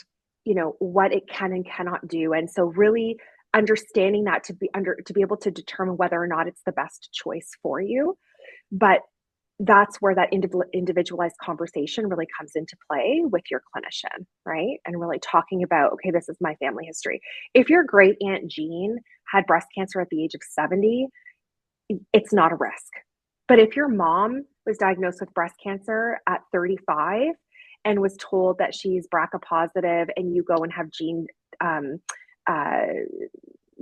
what it can and cannot do. And so really understanding that to be able to determine whether or not it's the best choice for you. But that's where that individualized conversation really comes into play with your clinician, right? And really talking about, okay, this is my family history. If your great aunt Jean had breast cancer at the age of 70, it's not a risk. But if your mom was diagnosed with breast cancer at 35 and was told that she's BRCA positive, and you go and have gene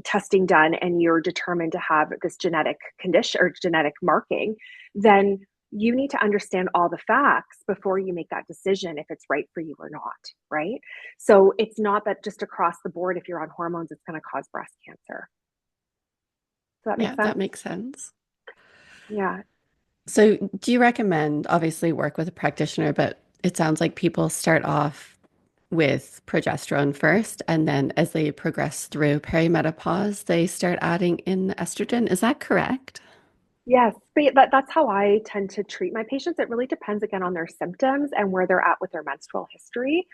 testing done and you're determined to have this genetic condition or genetic marking, then you need to understand all the facts before you make that decision if it's right for you or not, right? So it's not that just across the board, if you're on hormones, it's going to cause breast cancer. Does that make Yeah, that sense? makes sense. Yeah. So, do you recommend obviously work with a practitioner, but it sounds like people start off with progesterone first, and then as they progress through perimenopause, they start adding in estrogen. Is that correct? Yes, but that's how I tend to treat my patients. It really depends again on their symptoms and where they're at with their menstrual history.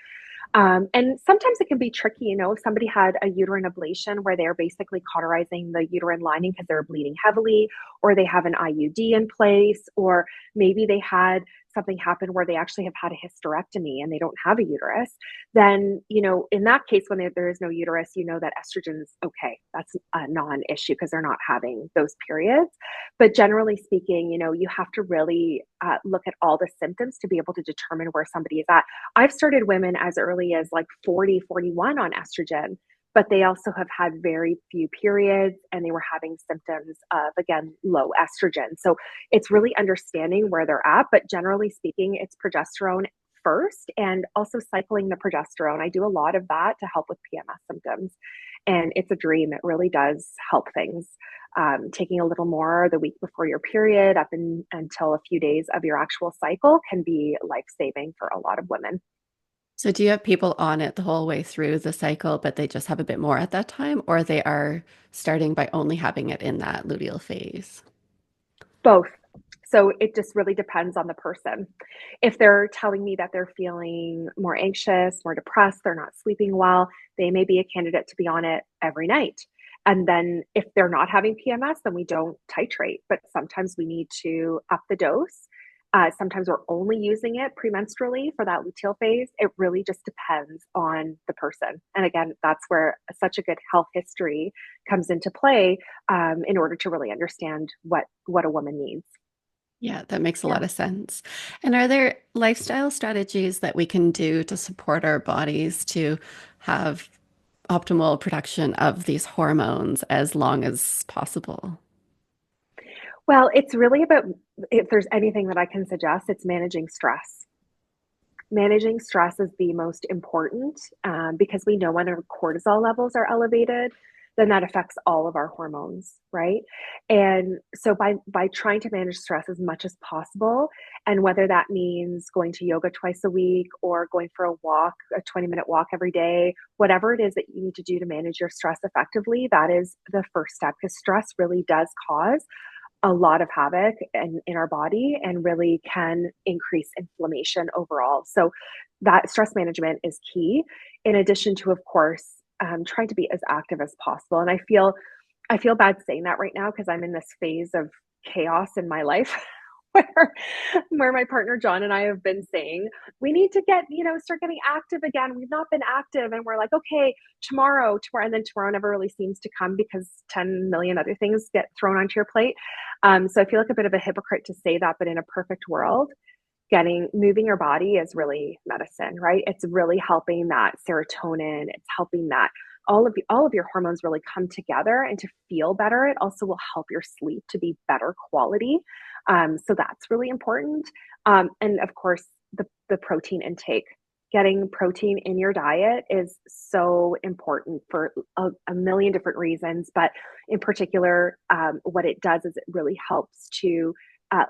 And sometimes it can be tricky, if somebody had a uterine ablation where they're basically cauterizing the uterine lining because they're bleeding heavily, or they have an IUD in place, or maybe they had something happen where they actually have had a hysterectomy and they don't have a uterus, then, in that case, when there is no uterus, that estrogen's okay. That's a non-issue because they're not having those periods. But generally speaking, you have to really look at all the symptoms to be able to determine where somebody is at. I've started women as early as like 40, 41 on estrogen, but they also have had very few periods and they were having symptoms of, again, low estrogen. So it's really understanding where they're at. But generally speaking, it's progesterone first and also cycling the progesterone. I do a lot of that to help with PMS symptoms. And it's a dream. It really does help things. Taking a little more the week before your period until a few days of your actual cycle can be life-saving for a lot of women. So do you have people on it the whole way through the cycle, but they just have a bit more at that time, or they are starting by only having it in that luteal phase? Both. So it just really depends on the person. If they're telling me that they're feeling more anxious, more depressed, they're not sleeping well, they may be a candidate to be on it every night. And then if they're not having PMS, then we don't titrate, but sometimes we need to up the dose. Sometimes we're only using it premenstrually for that luteal phase. It really just depends on the person. And again, that's where such a good health history comes into play, in order to really understand what a woman needs. Yeah, that makes a Yeah. lot of sense. And are there lifestyle strategies that we can do to support our bodies to have optimal production of these hormones as long as possible? Well, it's really about, if there's anything that I can suggest, it's managing stress. Managing stress is the most important, because we know when our cortisol levels are elevated, then that affects all of our hormones, right? And so by trying to manage stress as much as possible, and whether that means going to yoga twice a week or going for a walk, a 20-minute walk every day, whatever it is that you need to do to manage your stress effectively, that is the first step, because stress really does cause a lot of havoc in our body and really can increase inflammation overall. So that stress management is key. In addition to, of course, trying to be as active as possible. And I feel bad saying that right now because I'm in this phase of chaos in my life where where my partner John and I have been saying we need to start getting active again. We've not been active, and we're like, okay, tomorrow, and then tomorrow never really seems to come because 10 million other things get thrown onto your plate. So I feel like a bit of a hypocrite to say that, but in a perfect world, getting moving your body is really medicine, right? It's really helping that serotonin. It's helping that all of your hormones really come together and to feel better. It also will help your sleep to be better quality. So that's really important. And of course, the protein intake. Getting protein in your diet is so important for a million different reasons, but in particular, what it does is it really helps to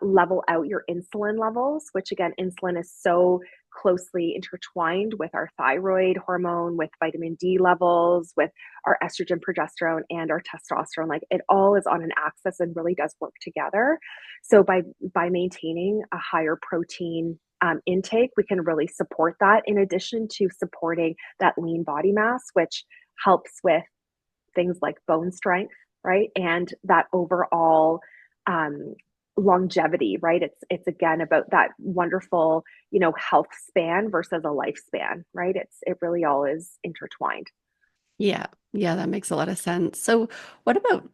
level out your insulin levels, which again, insulin is so closely intertwined with our thyroid hormone, with vitamin D levels, with our estrogen, progesterone, and our testosterone. Like it all is on an axis and really does work together. So by maintaining a higher protein intake, we can really support that. In addition to supporting that lean body mass, which helps with things like bone strength, right, and that overall um, longevity, right? It's again about that wonderful, health span versus a lifespan, right? It really all is intertwined. Yeah, yeah, that makes a lot of sense. So, what about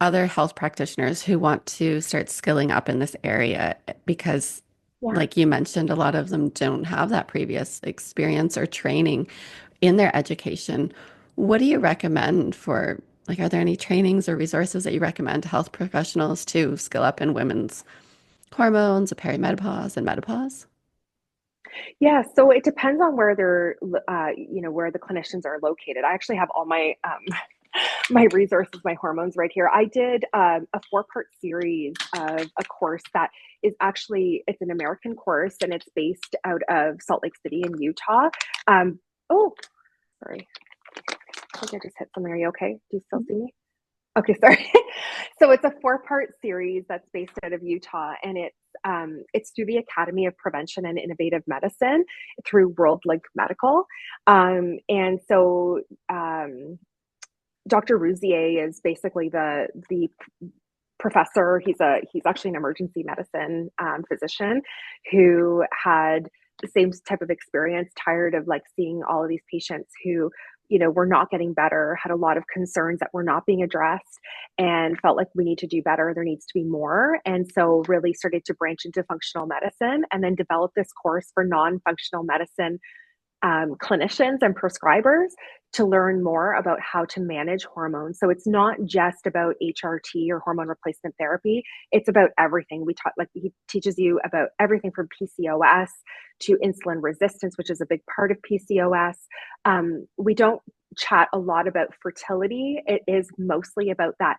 other health practitioners who want to start skilling up in this area? Because, Yeah. like you mentioned, a lot of them don't have that previous experience or training in their education. What do you recommend for, like, are there any trainings or resources that you recommend to health professionals to skill up in women's hormones, perimenopause, and menopause? Yeah, so it depends on where where the clinicians are located. I actually have all my my resources, my hormones right here. I did a four-part series of a course that is actually it's an American course and it's based out of Salt Lake City in Utah. Oh, sorry, I think I just hit something. Are you okay? Do you still see me? Okay, sorry. So it's a four-part series that's based out of Utah, and it's It's through the Academy of Prevention and Innovative Medicine through WorldLink Medical. And so Dr. Rouzier is basically the professor. He's actually an emergency medicine physician who had the same type of experience, tired of like seeing all of these patients who, were not getting better, had a lot of concerns that were not being addressed, and felt like we need to do better. There needs to be more. And so really started to branch into functional medicine and then develop this course for non-functional medicine clinicians and prescribers to learn more about how to manage hormones. So it's not just about HRT or hormone replacement therapy. It's about everything. We talk, like he teaches you about everything from PCOS to insulin resistance, which is a big part of PCOS. We don't chat a lot about fertility. It is mostly about that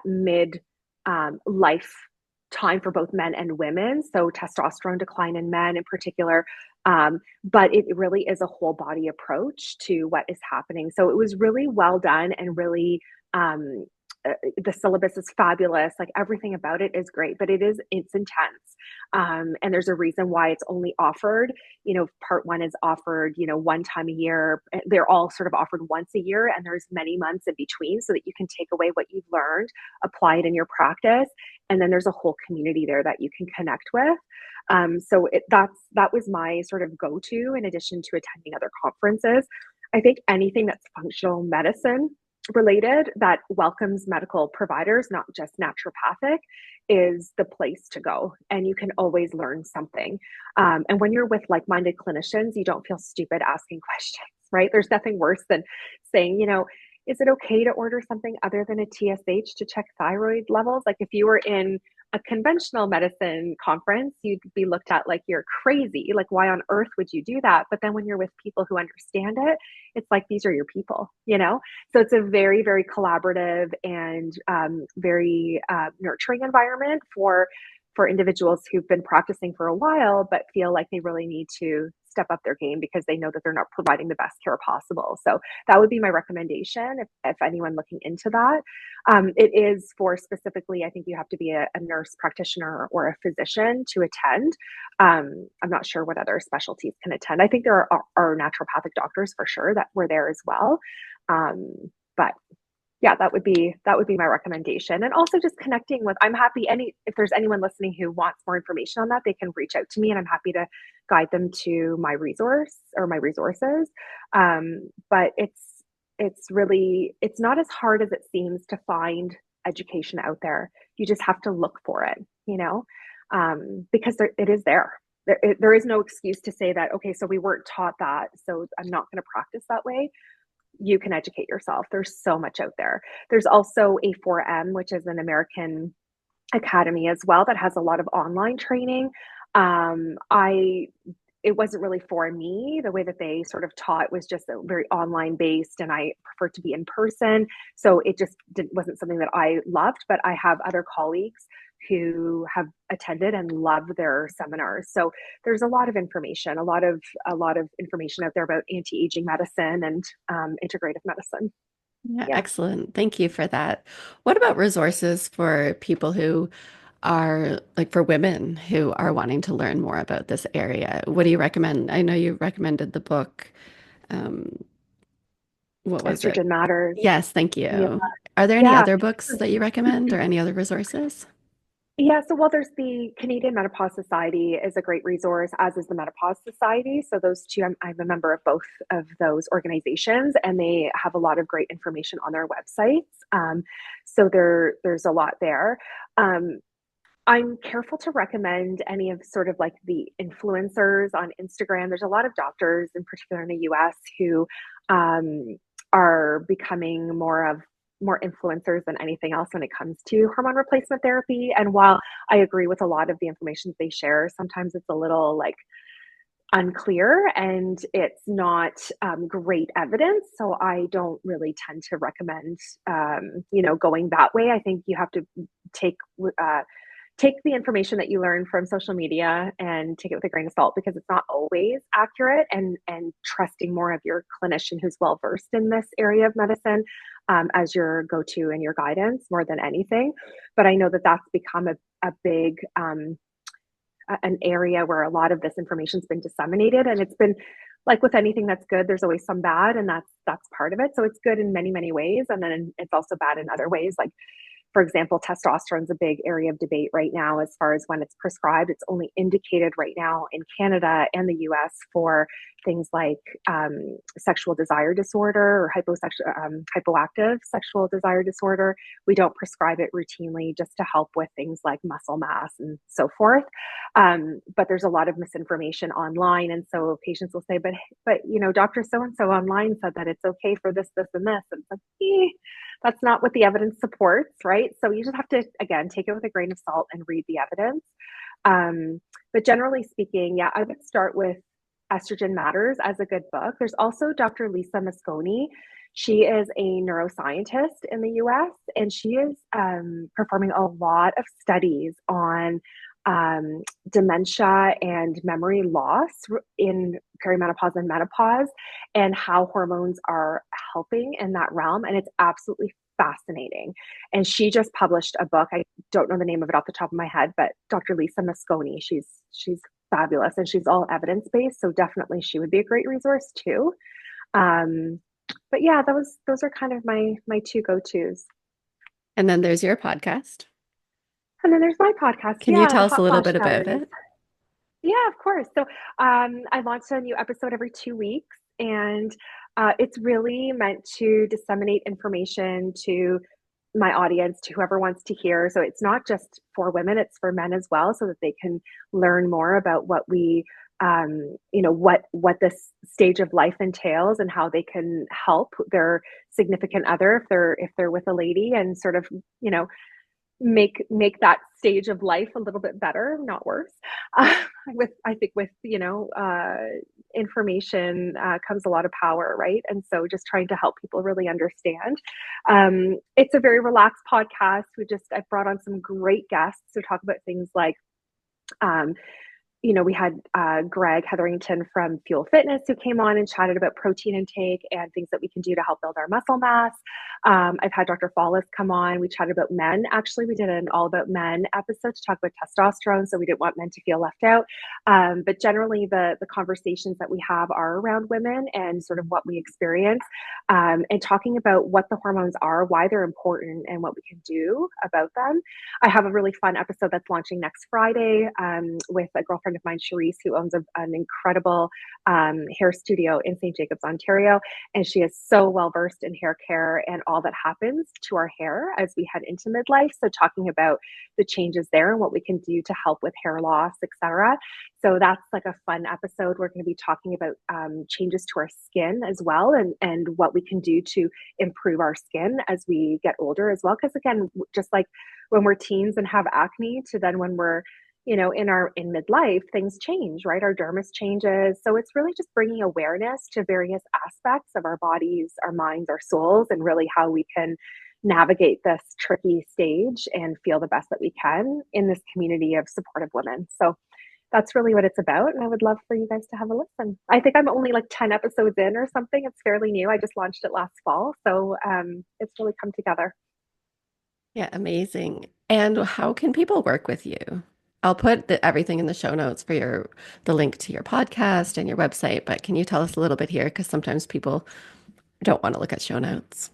mid life time for both men and women. So testosterone decline in men in particular. But it really is a whole body approach to what is happening. So it was really well done and really, the syllabus is fabulous. Like everything about it is great, but it's intense. And there's a reason why it's only offered, part one is offered, one time a year. They're all sort of offered once a year, and there's many months in between so that you can take away what you've learned, apply it in your practice. And then there's a whole community there that you can connect with. So that was my sort of go-to in addition to attending other conferences. I think anything that's functional medicine related that welcomes medical providers, not just naturopathic, is the place to go. And you can always learn something. And when you're with like-minded clinicians, you don't feel stupid asking questions, right? There's nothing worse than saying, is it okay to order something other than a TSH to check thyroid levels? Like if you were in a conventional medicine conference, you'd be looked at like you're crazy. Like, why on earth would you do that? But then when you're with people who understand it, it's like, these are your people, So it's a very, very collaborative and very nurturing environment for individuals who've been practicing for a while, but feel like they really need to step up their game because they know that they're not providing the best care possible. So that would be my recommendation if anyone looking into that. It is for specifically, I think you have to be a nurse practitioner or a physician to attend. I'm not sure what other specialties can attend. I think there are naturopathic doctors for sure that were there as well. But yeah, that would be my recommendation. And also just connecting with, I'm happy if there's anyone listening who wants more information on that, they can reach out to me and I'm happy to guide them to my resource or my resources. But it's not as hard as it seems to find education out there. You just have to look for it, because it is there. There is no excuse to say that, okay, so we weren't taught that, so I'm not going to practice that way. You can educate yourself. There's so much out there. There's also A4M, which is an American academy as well that has a lot of online training. It wasn't really for me. The way that they sort of taught was just very online based, and I prefer to be in person. So it just wasn't something that I loved, but I have other colleagues who have attended and love their seminars. So there's a lot of information, a lot of information out there about anti-aging medicine and integrative medicine. Yeah, Yeah. excellent. Thank you for that. What about resources for people who are like for women who are wanting to learn more about this area? What do you recommend? I know you recommended the book. Um, what was it? Estrogen matters. Yes, thank Yeah. you. Are there any Yeah. other books that you recommend or any other resources? Yeah, so well, there's the Canadian Menopause Society is a great resource, as is the Menopause Society. So those two, I'm a member of both of those organizations, and they have a lot of great information on their websites. So there's a lot there. I'm careful to recommend any of sort of like the influencers on Instagram. There's a lot of doctors, in particular in the US, who are becoming more influencers than anything else when it comes to hormone replacement therapy. And while I agree with a lot of the information they share, sometimes it's a little like unclear and it's not great evidence. So I don't really tend to recommend, going that way. I think you have to take the information that you learn from social media and take it with a grain of salt because it's not always accurate, and trusting more of your clinician who's well versed in this area of medicine as your go-to and your guidance more than anything. But I know that that's become a big an area where a lot of this information's been disseminated, and it's been like with anything that's good, there's always some bad, and that's part of it. So it's good in many, many ways, and then it's also bad in other ways. Like, for example, testosterone is a big area of debate right now as far as when it's prescribed. It's only indicated right now in Canada and the US for things like sexual desire disorder or hypoactive sexual desire disorder. We don't prescribe it routinely just to help with things like muscle mass and so forth. But there's a lot of misinformation online. And so patients will say, but Dr. So-and-so online said that it's okay for this, this, and this. And it's like, that's not what the evidence supports, right? So you just have to, again, take it with a grain of salt and read the evidence. But generally speaking, yeah, I would start with Estrogen Matters as a good book. There's also Dr. Lisa Mosconi. She is a neuroscientist in the US, and she is performing a lot of studies on dementia and memory loss in perimenopause and menopause, and how hormones are helping in that realm. And it's absolutely fascinating. And she just published a book. I don't know the name of it off the top of my head, but Dr. Lisa Mosconi, she's fabulous, and she's all evidence-based. So definitely she would be a great resource too. But yeah, those are kind of my two go-tos. And then there's your podcast. And then there's my podcast, Can you yeah, tell the us a Hot little Flash bit about Diaries. it? Yeah, of course. So I launched a new episode every 2 weeks, and it's really meant to disseminate information to my audience, to whoever wants to hear. So it's not just for women, it's for men as well, so that they can learn more about what what this stage of life entails and how they can help their significant other if they're with a lady, and sort of, make that stage of life a little bit better, not worse. With I think with information comes a lot of power, right? And so just trying to help people really understand. It's a very relaxed podcast. I've brought on some great guests to talk about things like um, we had Greg Hetherington from Fuel Fitness who came on and chatted about protein intake and things that we can do to help build our muscle mass. I've had Dr. Follis come on. We chatted about men. Actually, we did an all about men episode to talk about testosterone, so we didn't want men to feel left out. But generally, the conversations that we have are around women and sort of what we experience, and talking about what the hormones are, why they're important, and what we can do about them. I have a really fun episode that's launching next Friday with a girlfriend of mine, Cherise, who owns an incredible hair studio in St. Jacobs, Ontario. And she is so well versed in hair care and all that happens to our hair as we head into midlife. So talking about the changes there and what we can do to help with hair loss, etc. So that's like a fun episode. We're going to be talking about changes to our skin as well, and what we can do to improve our skin as we get older as well. Because again, just like when we're teens and have acne to then when we're in midlife, things change, right? Our dermis changes. So it's really just bringing awareness to various aspects of our bodies, our minds, our souls, and really how we can navigate this tricky stage and feel the best that we can in this community of supportive women. So that's really what it's about. And I would love for you guys to have a listen. I think I'm only like 10 episodes in or something. It's fairly new. I just launched it last fall. So it's really come together. Yeah, amazing. And how can people work with you? I'll put everything in the show notes for the link to your podcast and your website, but can you tell us a little bit here? Because sometimes people don't want to look at show notes.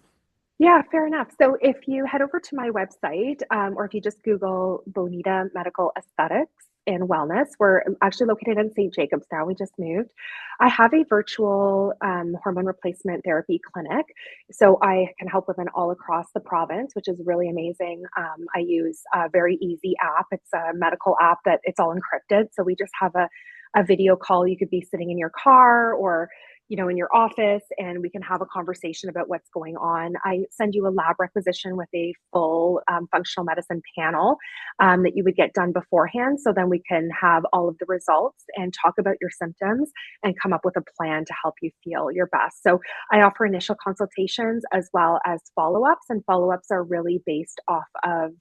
Yeah, fair enough. So if you head over to my website, or if you just Google Bonita Medical Aesthetics and Wellness, we're actually located in St. Jacobs now. We just moved. I have a virtual hormone replacement therapy clinic. So I can help women all across the province, which is really amazing. I use a very easy app. It's a medical app that it's all encrypted. So we just have a video call. You could be sitting in your car or in your office, and we can have a conversation about what's going on. I send you a lab requisition with a full functional medicine panel that you would get done beforehand. So then we can have all of the results and talk about your symptoms and come up with a plan to help you feel your best. So I offer initial consultations as well as follow-ups, and follow-ups are really based off of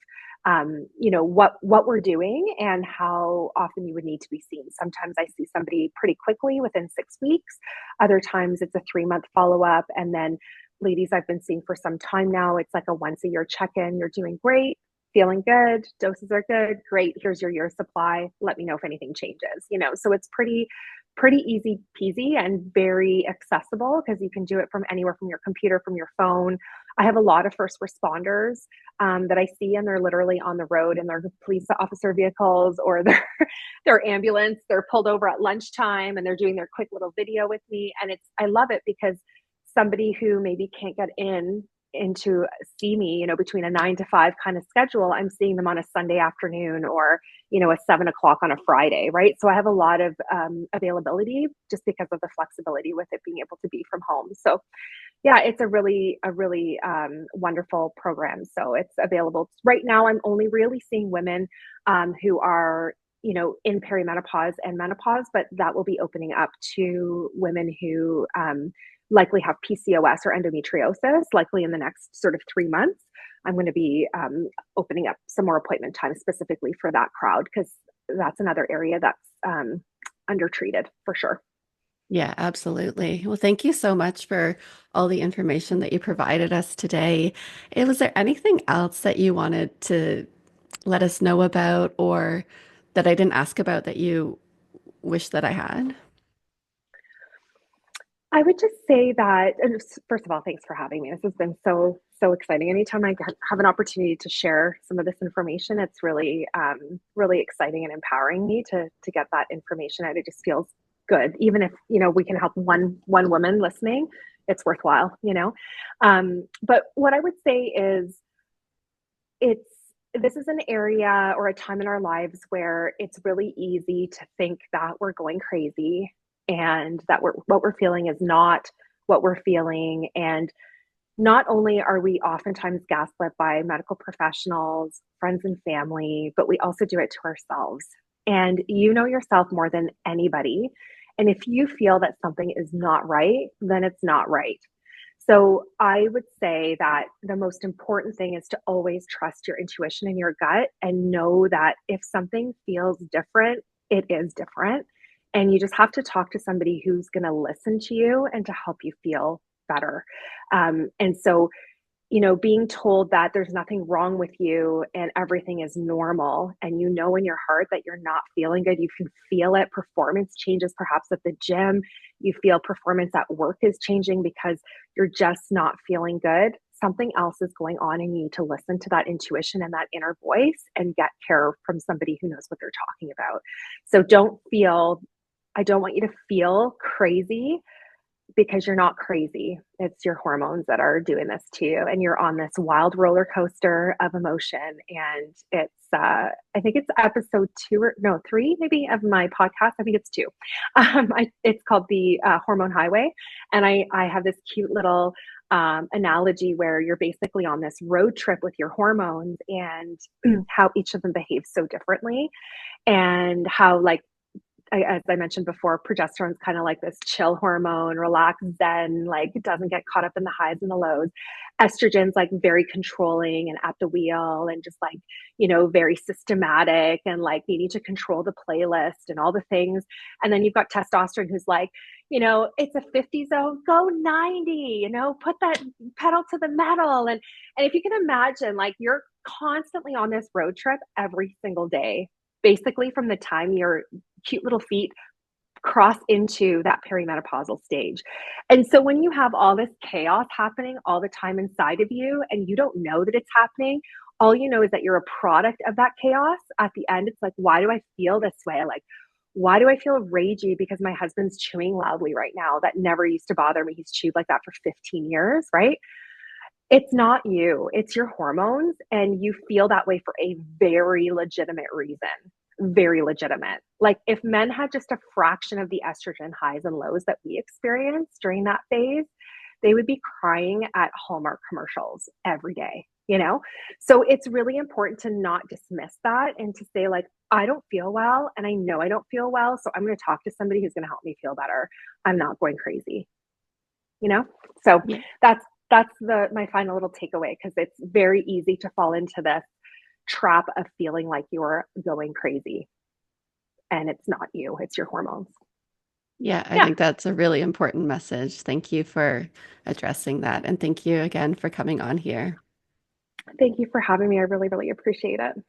what we're doing and how often you would need to be seen. Sometimes I see somebody pretty quickly within 6 weeks. Other times it's a 3-month follow-up. And then ladies I've been seeing for some time now, it's like a once a year check-in. You're doing great. feeling good, doses are good, great, here's your year's supply, let me know if anything changes, so it's pretty easy peasy and very accessible because you can do it from anywhere, from your computer, from your phone. I have a lot of first responders that I see, and they're literally on the road in their police officer vehicles or their ambulance. They're pulled over at lunchtime and they're doing their quick little video with me. And I love it because somebody who maybe can't get into see me, between a 9 to 5 kind of schedule, I'm seeing them on a Sunday afternoon or, a 7 o'clock on a Friday, right? So I have a lot of availability just because of the flexibility with it being able to be from home. So yeah, it's a really wonderful program. So it's available right now. I'm only really seeing women who are, in perimenopause and menopause, but that will be opening up to women who likely have PCOS or endometriosis, likely in the next sort of 3 months. I'm going to be opening up some more appointment time specifically for that crowd because that's another area that's undertreated for sure. Yeah, absolutely. Well, thank you so much for all the information that you provided us today. Was there anything else that you wanted to let us know about or that I didn't ask about that you wish that I had? I would just say that, and first of all, thanks for having me. This has been so exciting. Anytime I have an opportunity to share some of this information, it's really exciting and empowering me to get that information out. It just feels good, even if we can help one woman listening. It's worthwhile. But what I would say is, it's this is an area or a time in our lives where it's really easy to think that we're going crazy and that what we're feeling is not what we're feeling. And not only are we oftentimes gaslit by medical professionals, friends, and family, but we also do it to ourselves. And you know yourself more than anybody. And if you feel that something is not right, then it's not right. So I would say that the most important thing is to always trust your intuition and your gut and know that if something feels different, it is different. And you just have to talk to somebody who's going to listen to you and to help you feel better. And so being told that there's nothing wrong with you and everything is normal, and in your heart that you're not feeling good, you can feel it. Performance changes perhaps at the gym. You feel performance at work is changing because you're just not feeling good. Something else is going on, and you need to listen to that intuition and that inner voice and get care from somebody who knows what they're talking about. So I don't want you to feel crazy because you're not crazy. It's your hormones that are doing this to you. And you're on this wild roller coaster of emotion. And I think it's episode 2 or no, 3 maybe of my podcast. I think it's 2. It's called the Hormone Highway. And I have this cute little analogy where you're basically on this road trip with your hormones and how each of them behave so differently. And how, like, as I mentioned before, progesterone is kind of like this chill hormone, relax, zen, like it doesn't get caught up in the highs and the lows. Estrogen's like very controlling and at the wheel and just like, very systematic and like needing to control the playlist and all the things. And then you've got testosterone who's like, it's a 50 zone, go 90, put that pedal to the metal. And if you can imagine, like you're constantly on this road trip every single day, basically from the time your cute little feet cross into that perimenopausal stage. And so when you have all this chaos happening all the time inside of you and you don't know that it's happening, all you know is that you're a product of that chaos. At the end, it's like, why do I feel this way? Like, why do I feel ragey because my husband's chewing loudly right now? That never used to bother me. He's chewed like that for 15 years, right? It's not you, it's your hormones. And you feel that way for a very legitimate reason. Very legitimate. Like if men had just a fraction of the estrogen highs and lows that we experience during that phase, they would be crying at Hallmark commercials every day, So it's really important to not dismiss that and to say, like, I don't feel well and I know I don't feel well. So I'm going to talk to somebody who's going to help me feel better. I'm not going crazy, you know? So Yeah. that's my final little takeaway, because it's very easy to fall into this trap of feeling like you're going crazy, and it's not you, it's your hormones. Yeah, I Yeah, think that's a really important message. Thank you for addressing that. And thank you again for coming on here. Thank you for having me. I really, really appreciate it.